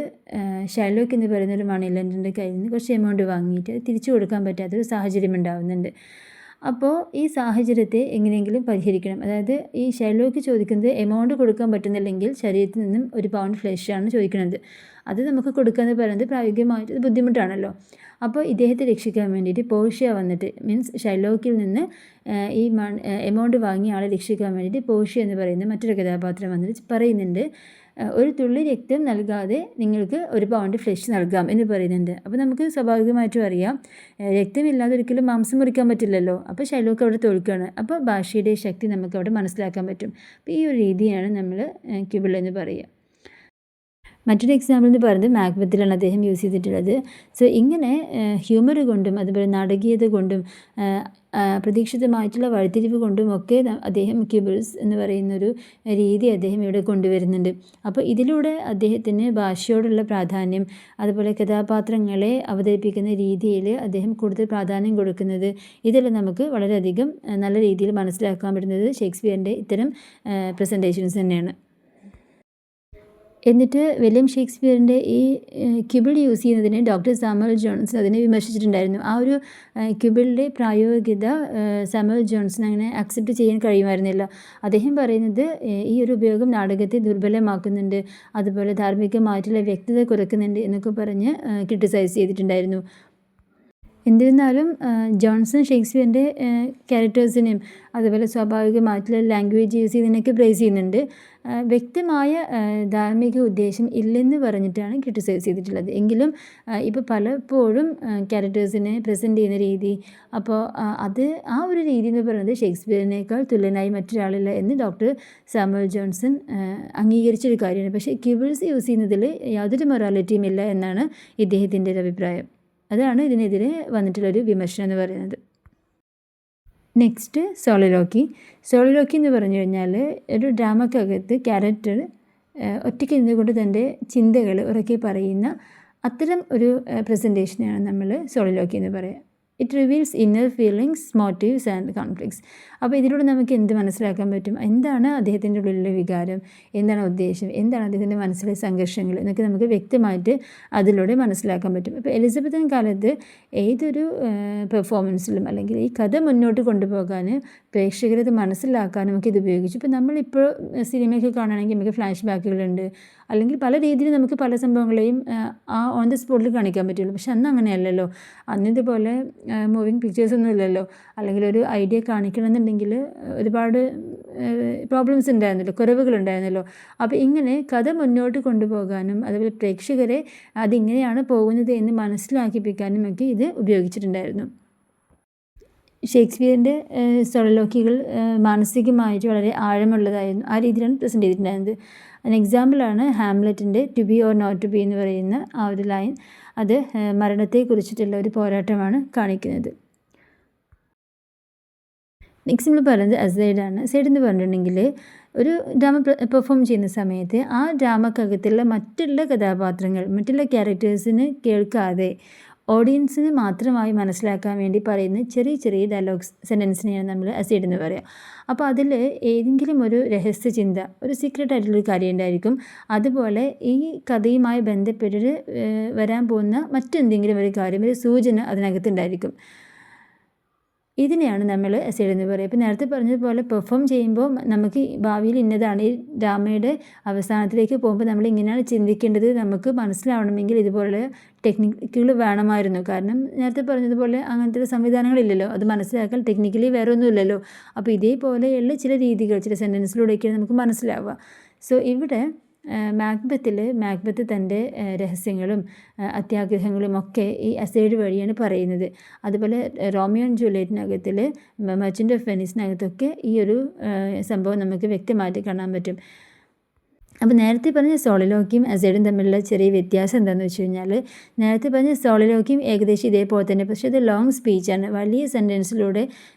Speaker 1: ഷൈലോക്ക് എന്ന് പറയുന്ന ഒരു മണി ലെൻഡറിൻ്റെ കയ്യിൽ നിന്ന് കുറച്ച് എമൗണ്ട് വാങ്ങിയിട്ട് തിരിച്ചു കൊടുക്കാൻ പറ്റാത്തൊരു സാഹചര്യം ഉണ്ടാകുന്നുണ്ട്. അപ്പോൾ ഈ സാഹചര്യത്തെ എങ്ങനെയെങ്കിലും പരിഹരിക്കണം. അതായത് ഈ ഷൈലോക്ക് ചോദിക്കുന്നത് എമൗണ്ട് കൊടുക്കാൻ പറ്റുന്നില്ലെങ്കിൽ ശരീരത്തിൽ നിന്നും ഒരു പൗണ്ട് ഫ്ലഷാണ് ചോദിക്കുന്നത്. അത് നമുക്ക് കൊടുക്കാമെന്ന് പറയുന്നത് പ്രായോഗികമായിട്ട് ബുദ്ധിമുട്ടാണല്ലോ. അപ്പോൾ ഇദ്ദേഹത്തെ രക്ഷിക്കാൻ വേണ്ടിയിട്ട് പോർഷ്യ വന്നിട്ട്, മീൻസ് ഷൈലോക്കിൽ നിന്ന് ഈ എമൗണ്ട് വാങ്ങിയ ആളെ രക്ഷിക്കാൻ വേണ്ടിയിട്ട് പോർഷ്യ എന്ന് പറയുന്ന മറ്റൊരു കഥാപാത്രം വന്നിട്ട് പറയുന്നുണ്ട്, ഒരു തുള്ളി രക്തം നൽകാതെ നിങ്ങൾക്ക് ഒരു പൗണ്ട് ഫ്ലഷ് നൽകാം എന്ന് പറയുന്നുണ്ട്. അപ്പോൾ നമുക്ക് സ്വാഭാവികമായിട്ടും അറിയാം, രക്തമില്ലാതെ ഒരിക്കലും മാംസം മുറിക്കാൻ പറ്റില്ലല്ലോ. അപ്പോൾ ഷൈലോക്ക് അവിടെ തോൽക്കുകയാണ്. അപ്പോൾ ഭാഷയുടെ ശക്തി നമുക്ക് അവിടെ മനസ്സിലാക്കാൻ പറ്റും. അപ്പോൾ ഈ ഒരു രീതിയാണ് നമ്മൾ ക്യൂബിൾ എന്ന് പറയുക. മറ്റൊരു എക്സാമ്പിൾ എന്ന് പറയുന്നത് മാക്ബത്തിലാണ് അദ്ദേഹം യൂസ് ചെയ്തിട്ടുള്ളത്. സോ ഇങ്ങനെ ഹ്യൂമർ കൊണ്ടും അതുപോലെ നാടകീയത കൊണ്ടും പ്രതീക്ഷിതമായിട്ടുള്ള വഴിത്തിരിവ് കൊണ്ടും ഒക്കെ അദ്ദേഹം ക്യൂബിൾസ് എന്ന് പറയുന്നൊരു രീതി അദ്ദേഹം ഇവിടെ കൊണ്ടുവരുന്നുണ്ട്. അപ്പോൾ ഇതിലൂടെ അദ്ദേഹത്തിന് ഭാഷയോടുള്ള പ്രാധാന്യം, അതുപോലെ കഥാപാത്രങ്ങളെ അവതരിപ്പിക്കുന്ന രീതിയിൽ അദ്ദേഹം കൂടുതൽ പ്രാധാന്യം കൊടുക്കുന്നത്, ഇതെല്ലാം നമുക്ക് വളരെയധികം നല്ല രീതിയിൽ മനസ്സിലാക്കാൻ പറ്റുന്നത് ഷേക്സ്പിയറിൻ്റെ ഇത്തരം പ്രസൻറ്റേഷൻസ് തന്നെയാണ്. എന്നിട്ട് വില്യം ഷേക്സ്പിയറിൻ്റെ ഈ ക്യൂബിൾ യൂസ് ചെയ്യുന്നതിന് ഡോക്ടർ സാമുവൽ ജോൺസൺ അതിനെ വിമർശിച്ചിട്ടുണ്ടായിരുന്നു. ആ ഒരു ക്യൂബിളിൻ്റെ പ്രായോഗികത സാമുവൽ ജോൺസൺ അങ്ങനെ അക്സെപ്റ്റ് ചെയ്യാൻ കഴിയുമായിരുന്നില്ല. അദ്ദേഹം പറയുന്നത് ഈ ഒരു ഉപയോഗം നാടകത്തെ ദുർബലമാക്കുന്നുണ്ട്, അതുപോലെ ധാർമ്മികമായിട്ടുള്ള വ്യക്തത കുറയ്ക്കുന്നുണ്ട് എന്നൊക്കെ പറഞ്ഞ് ക്രിട്ടിസൈസ് ചെയ്തിട്ടുണ്ടായിരുന്നു. എന്നിരുന്നാലും ജോൺസൺ ഷേക്സ്പിയറിൻ്റെ ക്യാരക്ടേഴ്സിനെയും അതുപോലെ സ്വാഭാവികമായിട്ടുള്ള ലാംഗ്വേജ് യൂസ് ചെയ്യുന്നതിനൊക്കെ പ്രൈസ് ചെയ്യുന്നുണ്ട്. വ്യക്തമായ ധാർമ്മിക ഉദ്ദേശം ഇല്ലെന്ന് പറഞ്ഞിട്ടാണ് ക്രിട്ടിസൈസ് ചെയ്തിട്ടുള്ളത്. എങ്കിലും ഇപ്പോൾ പലപ്പോഴും ക്യാരക്ടേഴ്സിനെ പ്രസൻറ്റ് ചെയ്യുന്ന രീതി, അപ്പോൾ അത് ആ ഒരു രീതി എന്ന് പറയുന്നത് ഷേക്സ്പിയറിനേക്കാൾ തുല്യനായി മറ്റൊരാളില്ല എന്ന് ഡോക്ടർ സാമുവൽ ജോൺസൺ അംഗീകരിച്ചൊരു കാര്യമാണ്. പക്ഷേ ക്യൂബിൾസ് യൂസ് ചെയ്യുന്നതിൽ യാതൊരു മൊറാലിറ്റിയും ഇല്ല എന്നാണ് ഇദ്ദേഹത്തിൻ്റെ ഒരു അഭിപ്രായം. അതാണ് ഇതിനെതിരെ വന്നിട്ടുള്ളൊരു വിമർശനം എന്ന് പറയുന്നത്. നെക്സ്റ്റ് സോളിലോക്കി. സോളിലോക്കി എന്ന് പറഞ്ഞു കഴിഞ്ഞാൽ ഒരു ഡ്രാമക്കകത്ത് ക്യാരക്ടർ ഒറ്റയ്ക്ക് നിന്നുകൊണ്ട് തൻ്റെ ചിന്തകൾ ഉറക്കെ പറയുന്ന അത്തരം ഒരു പ്രസൻറ്റേഷനെയാണ് നമ്മൾ സോളിലോക്വി എന്ന് പറയുക. It reveals inner feelings, motifs and conflicts. അപ്പോൾ ഇതിലൂടെ നമുക്ക് എന്ത് മനസ്സിലാക്കാൻ പറ്റും? എന്താണ് അദ്ദേഹത്തിൻ്റെ ഉള്ളിലെ വികാരം, എന്താണ് ഉദ്ദേശം, എന്താണ് അദ്ദേഹത്തിൻ്റെ മനസ്സിലെ സംഘർഷങ്ങൾ എന്നൊക്കെ നമുക്ക് വ്യക്തമായിട്ട് അതിലൂടെ മനസ്സിലാക്കാൻ പറ്റും. ഇപ്പോൾ എലിസബത്തൻ കാലത്ത് ഏതൊരു പെർഫോമൻസിലും അല്ലെങ്കിൽ ഈ കഥ മുന്നോട്ട് കൊണ്ടുപോകാൻ പ്രേക്ഷകരത് മനസ്സിലാക്കാൻ നമുക്കിത് ഉപയോഗിച്ചു. ഇപ്പോൾ നമ്മളിപ്പോൾ സിനിമയൊക്കെ കാണുകയാണെങ്കിൽ നമുക്ക് ഫ്ലാഷ് ബാക്കുകളുണ്ട്, അല്ലെങ്കിൽ പല രീതിയിൽ നമുക്ക് പല സംഭവങ്ങളെയും ഓൺ ദ സ്പോട്ടിൽ കാണിക്കാൻ പറ്റുള്ളൂ. പക്ഷെ അന്ന് അങ്ങനെയല്ലല്ലോ. അന്നിതുപോലെ മൂവിങ് പിക്ചേഴ്സൊന്നും ഇല്ലല്ലോ. അല്ലെങ്കിൽ ഒരു ഐഡിയ കാണിക്കണമെന്നുണ്ടെങ്കിൽ ഒരുപാട് പ്രോബ്ലംസ് ഉണ്ടായിരുന്നല്ലോ, കുറവുകളുണ്ടായിരുന്നല്ലോ. അപ്പോൾ ഇങ്ങനെ കഥ മുന്നോട്ട് കൊണ്ടുപോകാനും അതുപോലെ പ്രേക്ഷകരെ അതിങ്ങനെയാണ് പോകുന്നത് എന്ന് മനസ്സിലാക്കിപ്പിക്കാനും ഒക്കെ ഇത് ഉപയോഗിച്ചിട്ടുണ്ടായിരുന്നു. ഷേക്സ്പിയറിൻ്റെ സോളിലോക്വികൾ മാനസികമായിട്ട് വളരെ ആഴമുള്ളതായിരുന്നു. ആ രീതിയിലാണ് പ്രസൻറ്റ് ചെയ്തിട്ടുണ്ടായിരുന്നത്. അതിന് എക്സാമ്പിളാണ് ഹാംലെറ്റിൻ്റെ to be or not to be എന്ന് പറയുന്ന ആ ഒരു ലൈൻ. അത് മരണത്തെക്കുറിച്ചിട്ടുള്ള ഒരു പോരാട്ടമാണ് കാണിക്കുന്നത്. നെക്സ്റ്റ് നമ്മൾ പറയുന്നത് അസൈഡാണ്. അസൈഡ് എന്ന് പറഞ്ഞിട്ടുണ്ടെങ്കിൽ ഒരു ഡ്രാമ പെർഫോം ചെയ്യുന്ന സമയത്ത് ആ ഡ്രാമക്കകത്തുള്ള മറ്റുള്ള കഥാപാത്രങ്ങൾ, മറ്റുള്ള ക്യാരക്ടേഴ്സിന് കേൾക്കാതെ ഓഡിയൻസിന് മാത്രമായി മനസ്സിലാക്കാൻ വേണ്ടി പറയുന്ന ചെറിയ ചെറിയ ഡയലോഗ്സ്, സെൻറ്റൻസിനെയാണ് നമ്മൾ അസൈഡ് എന്ന് പറയുക. അപ്പോൾ അതിൽ ഏതെങ്കിലും ഒരു രഹസ്യ ചിന്ത, ഒരു സീക്രട്ട് ആയിട്ടുള്ളൊരു കാര്യം ഉണ്ടായിരിക്കും. അതുപോലെ ഈ കഥയുമായി ബന്ധപ്പെട്ടിട്ട് വരാൻ പോകുന്ന മറ്റെന്തെങ്കിലും ഒരു കാര്യം, ഒരു സൂചന അതിനകത്തുണ്ടായിരിക്കും. ഇതിനെയാണ് നമ്മൾ അസൈഡ് എന്ന് പറയുക. ഇപ്പോൾ നേരത്തെ പറഞ്ഞതുപോലെ പെർഫോം ചെയ്യുമ്പോൾ നമുക്ക് ഭാവിയിൽ ഇന്നതാണ്, ഈ ഡ്രാമയുടെ അവസാനത്തിലേക്ക് പോകുമ്പോൾ നമ്മൾ ഇങ്ങനെയാണ് ചിന്തിക്കേണ്ടത് നമുക്ക് മനസ്സിലാവണമെങ്കിൽ ഇതുപോലെ ടെക്നിക്കുകൾ വേണമായിരുന്നു. കാരണം നേരത്തെ പറഞ്ഞതുപോലെ അങ്ങനത്തെ സംവിധാനങ്ങളില്ലല്ലോ, അത് മനസ്സിലാക്കാൻ ടെക്നിക്കലി വേറെ ഒന്നുമില്ലല്ലോ. അപ്പോൾ ഇതേപോലെയുള്ള ചില രീതികൾ, ചില സെൻറ്റൻസിലൂടെയൊക്കെയാണ് നമുക്ക് മനസ്സിലാവുക. സോ ഇവിടെ മാക്ബത്ത് തൻ്റെ രഹസ്യങ്ങളും അത്യാഗ്രഹങ്ങളും ഒക്കെ ഈ അസൈഡ് വഴിയാണ് പറയുന്നത്. അതുപോലെ റോമിയോ ആൻഡ് ജൂലിയറ്റിനകത്തിൽ, മെർച്ചൻ്റ് ഓഫ് വെനീസിനകത്തൊക്കെ ഈ ഒരു സംഭവം നമുക്ക് വ്യക്തമായിട്ട് കാണാൻ പറ്റും. അപ്പോൾ നേരത്തെ പറഞ്ഞ സോളിലോക്വിയും അസൈഡും തമ്മിലുള്ള ചെറിയ വ്യത്യാസം എന്താണെന്ന് വെച്ച് കഴിഞ്ഞാൽ, നേരത്തെ പറഞ്ഞ സോളിലോക്വിയും ഏകദേശം ഇതേപോലെ തന്നെ, പക്ഷേ ഇത് ലോങ് സ്പീച്ചാണ്. വലിയ സെൻറ്റൻസിലൂടെ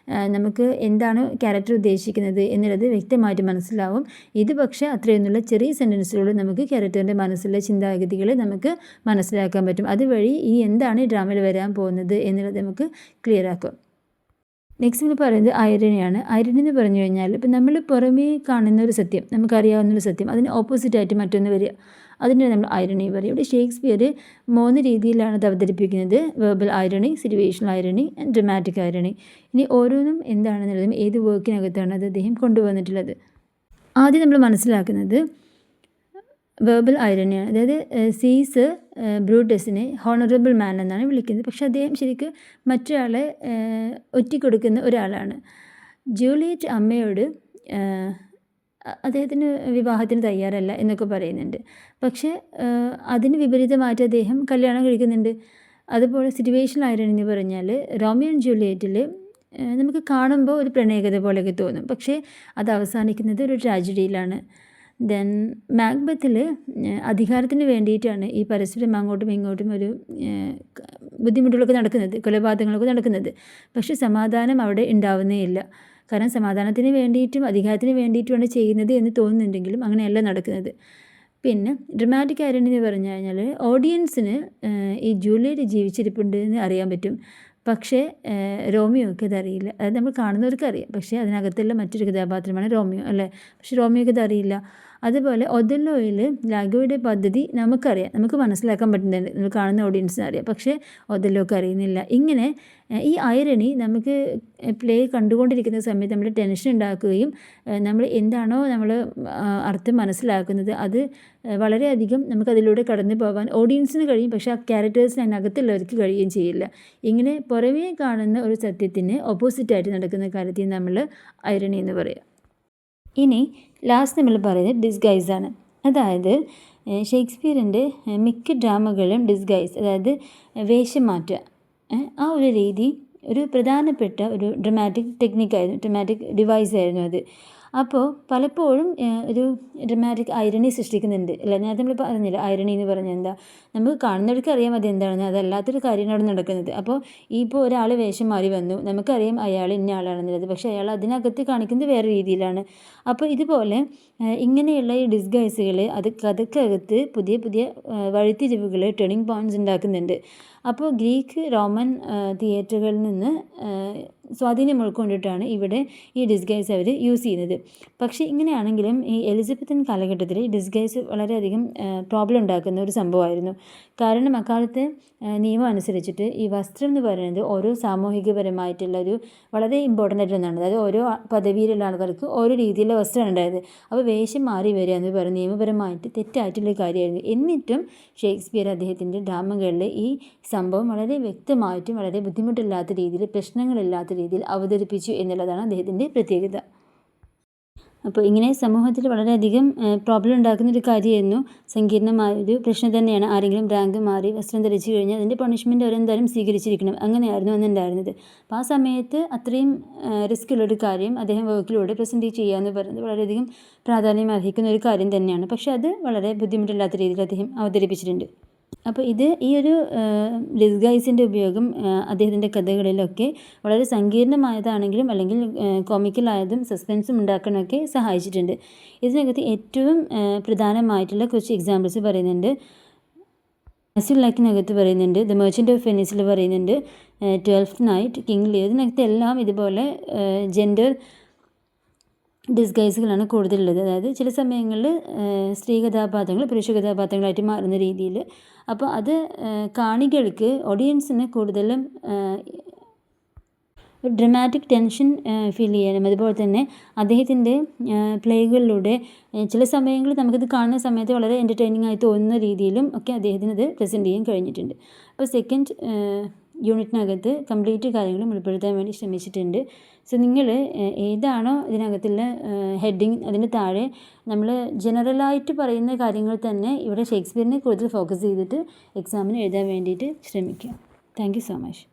Speaker 1: നമുക്ക് എന്താണ് ക്യാരക്ടർ ഉദ്ദേശിക്കുന്നത് എന്നുള്ളത് വ്യക്തമായിട്ട് മനസ്സിലാവും. ഇത് പക്ഷേ അത്രയൊന്നുമില്ല, ചെറിയ സെൻറ്റൻസിലൂടെ നമുക്ക് ക്യാരക്ടറിൻ്റെ മനസ്സിലെ ചിന്താഗതികൾ നമുക്ക് മനസ്സിലാക്കാൻ പറ്റും. അതുവഴി ഈ എന്താണ് ഈ ഡ്രാമയിൽ വരാൻ പോകുന്നത് എന്നുള്ളത് നമുക്ക് ക്ലിയർ ആക്കും. നെക്സ്റ്റ് നമ്മൾ പറയുന്നത് ഐറണിയാണ്. ഐറണി എന്ന് പറഞ്ഞു കഴിഞ്ഞാൽ ഇപ്പം നമ്മൾ പുറമേ കാണുന്ന ഒരു സത്യം, നമുക്കറിയാവുന്നൊരു സത്യം, അതിന് ഓപ്പോസിറ്റായിട്ട് മറ്റൊന്ന് വരിക, അതിനെ നമ്മൾ ഐറണി പറയും. ഇവിടെ ഷേക്സ്പിയർ 3 രീതിയിലാണ് അത് അവതരിപ്പിക്കുന്നത്: verbal irony, situational irony and dramatic irony. ഇനി ഓരോന്നും എന്താണെന്നുള്ളതും ഏത് വർക്കിനകത്താണ് അത് അദ്ദേഹം കൊണ്ടുവന്നിട്ടുള്ളത്. ആദ്യം നമ്മൾ മനസ്സിലാക്കുന്നത് വെർബൽ ഐറണിയാണ്. അതായത് സീസ് ബ്രൂട്ടസിനെ ഹോണറബിൾ മാൻ എന്നാണ് വിളിക്കുന്നത്. പക്ഷെ അദ്ദേഹം ശരിക്കും മറ്റൊരാളെ ഒറ്റിക്കൊടുക്കുന്ന ഒരാളാണ്. ജൂലിയറ്റ് അമ്മയോട് അദ്ദേഹത്തിന് വിവാഹത്തിന് തയ്യാറല്ല എന്നൊക്കെ പറയുന്നുണ്ട്. പക്ഷേ അതിന് വിപരീതമായിട്ട് അദ്ദേഹം കല്യാണം കഴിക്കുന്നുണ്ട്. അതുപോലെ സിറ്റുവേഷണൽ ഐറണി എന്ന് പറഞ്ഞാൽ റോമിയോ ആൻഡ് ജൂലിയറ്റിൽ നമുക്ക് കാണുമ്പോൾ ഒരു പ്രണയകഥ പോലെയൊക്കെ തോന്നും, പക്ഷേ അത് അവസാനിക്കുന്നത് ഒരു ട്രാജഡിയിലാണ്. ദെൻ മാക്ബത്തിൽ അധികാരത്തിന് വേണ്ടിയിട്ടാണ് ഈ പരസ്പരം അങ്ങോട്ടും ഇങ്ങോട്ടും ഒരു ബുദ്ധിമുട്ടുകളൊക്കെ നടക്കുന്നത്, കൊലപാതകങ്ങളൊക്കെ നടക്കുന്നത്. പക്ഷേ സമാധാനം അവിടെ ഉണ്ടാവുന്നേ ഇല്ല. കാരണം സമാധാനത്തിന് വേണ്ടിയിട്ടും അധികാരത്തിന് വേണ്ടിയിട്ടുമാണ് ചെയ്യുന്നത് എന്ന് തോന്നുന്നുണ്ടെങ്കിലും അങ്ങനെയല്ല നടക്കുന്നത്. പിന്നെ ഡ്രമാറ്റിക് ഐറണി എന്ന് പറഞ്ഞു കഴിഞ്ഞാൽ ഓഡിയൻസിന് ഈ ജൂലിയറ്റ് ജീവിച്ചിരിപ്പുണ്ട് എന്ന് അറിയാൻ പറ്റും, പക്ഷേ റോമിയോക്ക് അതറിയില്ല. അത് നമ്മൾ കാണുന്നവർക്ക് അറിയാം, പക്ഷേ അതിനകത്തുള്ള മറ്റൊരു കഥാപാത്രമാണ് റോമിയോ, അല്ലേ? പക്ഷേ റോമിയോക്ക് അതറിയില്ല. അതുപോലെ ഒഥല്ലോയിൽ ലാഗോയുടെ പദ്ധതി നമുക്കറിയാം, നമുക്ക് മനസ്സിലാക്കാൻ പറ്റുന്നുണ്ട്, നമ്മൾ കാണുന്ന ഓഡിയൻസിന് അറിയാം, പക്ഷേ ഒഥല്ലോക്ക് അറിയുന്നില്ല. ഇങ്ങനെ ഈ ഐറണി നമുക്ക് പ്ലേ കണ്ടുകൊണ്ടിരിക്കുന്ന സമയത്ത് നമ്മൾ ടെൻഷൻ ഉണ്ടാക്കുകയും നമ്മൾ എന്താണോ നമ്മൾ അർത്ഥം മനസ്സിലാക്കുന്നത് അത് വളരെയധികം നമുക്കതിലൂടെ കടന്നു പോകാൻ ഓഡിയൻസിന് കഴിയും, പക്ഷേ ആ ക്യാരക്ടേഴ്സിന് അതിനകത്തുള്ളവർക്ക് കഴിയുകയും ചെയ്യില്ല. ഇങ്ങനെ പുറമേ കാണുന്ന ഒരു സത്യത്തിന് ഓപ്പോസിറ്റായിട്ട് നടക്കുന്ന കാര്യത്തിൽ നമ്മൾ ഐറണി എന്ന് പറയുക. ഇനി ലാസ്റ്റ് നമ്മൾ പറയുന്നത് ഡിസ്ഗൈസാണ്. അതായത് ഷേക്സ്പിയറിൻ്റെ മിക്ക ഡ്രാമകളും ഡിസ്ഗൈസ്, അതായത് വേഷം മാറ്റുക, ആ ഒരു രീതി ഒരു പ്രധാനപ്പെട്ട ഒരു ഡ്രമാറ്റിക് ടെക്നിക്കായിരുന്നു, ഡ്രമാറ്റിക് ഡിവൈസ് ആയിരുന്നു അത്. അപ്പോൾ പലപ്പോഴും ഒരു ഡ്രമാറ്റിക് ഐറണി സൃഷ്ടിക്കുന്നുണ്ട് അല്ല. നേരത്തെ നമ്മൾ പറഞ്ഞില്ല ഐറണി എന്ന് പറഞ്ഞാൽ എന്താ, നമുക്ക് കാണുന്നവർക്ക് അറിയാം അത് എന്താണെന്ന്, അതല്ലാത്തൊരു കാര്യമാണ് അവിടെ നടക്കുന്നത്. അപ്പോൾ ഇപ്പോൾ ഒരാൾ വേഷം മാറി വന്നു, നമുക്കറിയാം അയാൾ ഇന്ന ആളാണെന്നുള്ളത്, പക്ഷേ അയാൾ അതിനകത്ത് കാണിക്കുന്നത് വേറെ രീതിയിലാണ്. അപ്പോൾ ഇതുപോലെ ഇങ്ങനെയുള്ള ഈ ഡിസ്ഗൈസുകൾ അത് കഥക്കകത്ത് പുതിയ പുതിയ വഴിത്തിരിവുകൾ, ടേണിംഗ് പോയിൻറ്റ്സ് ഉണ്ടാക്കുന്നുണ്ട്. അപ്പോൾ ഗ്രീക്ക് റോമൻ തിയേറ്ററുകളിൽ നിന്ന് സ്വാധീനം ഉൾക്കൊണ്ടിട്ടാണ് ഇവിടെ ഈ ഡിസ്ഗൈസ് അവർ യൂസ് ചെയ്യുന്നത്. പക്ഷേ ഇങ്ങനെയാണെങ്കിലും ഈ എലിസബത്തൻ കാലഘട്ടത്തിൽ ഡിസ്ഗൈസ് വളരെയധികം പ്രോബ്ലം ഉണ്ടാക്കുന്ന ഒരു സംഭവമായിരുന്നു. കാരണം അക്കാലത്തെ നിയമം അനുസരിച്ചിട്ട് ഈ വസ്ത്രം എന്ന് പറയുന്നത് ഓരോ സാമൂഹികപരമായിട്ടുള്ള ഒരു വളരെ ഇമ്പോർട്ടൻ്റ് ആയിട്ടുള്ള ഒന്നാണ്. അതായത് ഓരോ പദവിയിലുള്ള ആൾക്കാർക്ക് ഓരോ രീതിയിലുള്ള വസ്ത്രമാണ് ഉണ്ടായത്. അപ്പോൾ വേഷം മാറി വരിക എന്ന് പറയുന്നത് നിയമപരമായിട്ട് തെറ്റായിട്ടുള്ള കാര്യമായിരുന്നു. എന്നിട്ടും ഷേക്സ്പിയർ അദ്ദേഹത്തിൻ്റെ ഡ്രാമകളിൽ ഈ സംഭവം വളരെ വ്യക്തമായിട്ടും വളരെ ബുദ്ധിമുട്ടില്ലാത്ത രീതിയിൽ, പ്രശ്നങ്ങളില്ലാത്ത രീതിയിൽ അവതരിപ്പിച്ചു എന്നുള്ളതാണ് അദ്ദേഹത്തിൻ്റെ പ്രത്യേകത. അപ്പോൾ ഇങ്ങനെ സമൂഹത്തിൽ വളരെയധികം പ്രോബ്ലം ഉണ്ടാക്കുന്നൊരു കാര്യമായിരുന്നു. സങ്കീർണമായൊരു പ്രശ്നം തന്നെയാണ്. ആരെങ്കിലും റാങ്ക് മാറി വസ്ത്രം ധരിച്ചു കഴിഞ്ഞാൽ അതിൻ്റെ പണിഷ്മെൻറ്റ് അവരെന്തായാലും സ്വീകരിച്ചിരിക്കണം, അങ്ങനെയായിരുന്നു അന്നുണ്ടായിരുന്നത്. അപ്പോൾ ആ സമയത്ത് അത്രയും റിസ്ക് ഉള്ളൊരു കാര്യം അദ്ദേഹം വർക്കിലൂടെ പ്രസൻറ്റ് ചെയ്യുക എന്ന് പറയുന്നത് വളരെയധികം പ്രാധാന്യം അർഹിക്കുന്ന ഒരു കാര്യം തന്നെയാണ്. പക്ഷേ അത് വളരെ ബുദ്ധിമുട്ടില്ലാത്ത രീതിയിൽ അദ്ദേഹം അവതരിപ്പിച്ചിട്ടുണ്ട്. അപ്പോൾ ഈ ഒരു ഡിസ്ഗൈസിൻ്റെ ഉപയോഗം അദ്ദേഹത്തിൻ്റെ കഥകളിലൊക്കെ വളരെ സങ്കീർണമായതാണെങ്കിലും അല്ലെങ്കിൽ കോമിക്കലായതും സസ്പെൻസും ഉണ്ടാക്കാനൊക്കെ സഹായിച്ചിട്ടുണ്ട്. ഇതിനകത്ത് ഏറ്റവും പ്രധാനമായിട്ടുള്ള കുറച്ച് എക്സാമ്പിൾസ് പറയുന്നുണ്ട്. നസിർ പറയുന്നുണ്ട്, ദ മെർച്ചൻ്റ് ഓഫ് വെനീസിൽ പറയുന്നുണ്ട്, 12th നൈറ്റ്, കിങ് ലിയർ. ഇതിനകത്ത് എല്ലാം ഇതുപോലെ ജെൻഡർ ഡിസ്ഗൈസുകളാണ് കൂടുതലുള്ളത്. അതായത് ചില സമയങ്ങളിൽ സ്ത്രീ കഥാപാത്രങ്ങൾ പുരുഷ കഥാപാത്രങ്ങളായിട്ട് മാറുന്ന രീതിയിൽ. അപ്പോൾ അത് കാണികൾക്ക്, ഓഡിയൻസിന് കൂടുതലും ഒരു ഡ്രമാറ്റിക് ടെൻഷൻ ഫീൽ ചെയ്യാനും അതുപോലെ തന്നെ അദ്ദേഹത്തിൻ്റെ പ്ലേകളിലൂടെ ചില സമയങ്ങളിൽ നമുക്കിത് കാണുന്ന സമയത്ത് വളരെ എൻ്റർടൈനിങ് ആയി തോന്നുന്ന രീതിയിലും ഒക്കെ അദ്ദേഹത്തിന് ഇത് പ്രസൻറ്റ് ചെയ്യാൻ കഴിഞ്ഞിട്ടുണ്ട്. അപ്പോൾ സെക്കൻഡ് യൂണിറ്റിനകത്ത് കംപ്ലീറ്റ് കാര്യങ്ങളും ഉൾപ്പെടുത്താൻ വേണ്ടി ശ്രമിച്ചിട്ടുണ്ട്. സോ നിങ്ങൾ ഏതാണോ ഇതിനകത്തുള്ള ഹെഡിങ്, അതിന് താഴെ നമ്മൾ ജനറലായിട്ട് പറയുന്ന കാര്യങ്ങൾ തന്നെ ഇവിടെ ഷേക്സ്പിയറിനെ കൂടുതൽ ഫോക്കസ് ചെയ്തിട്ട് എക്സാമിന് എഴുതാൻ വേണ്ടിയിട്ട് ശ്രമിക്കുക. Thank you so much.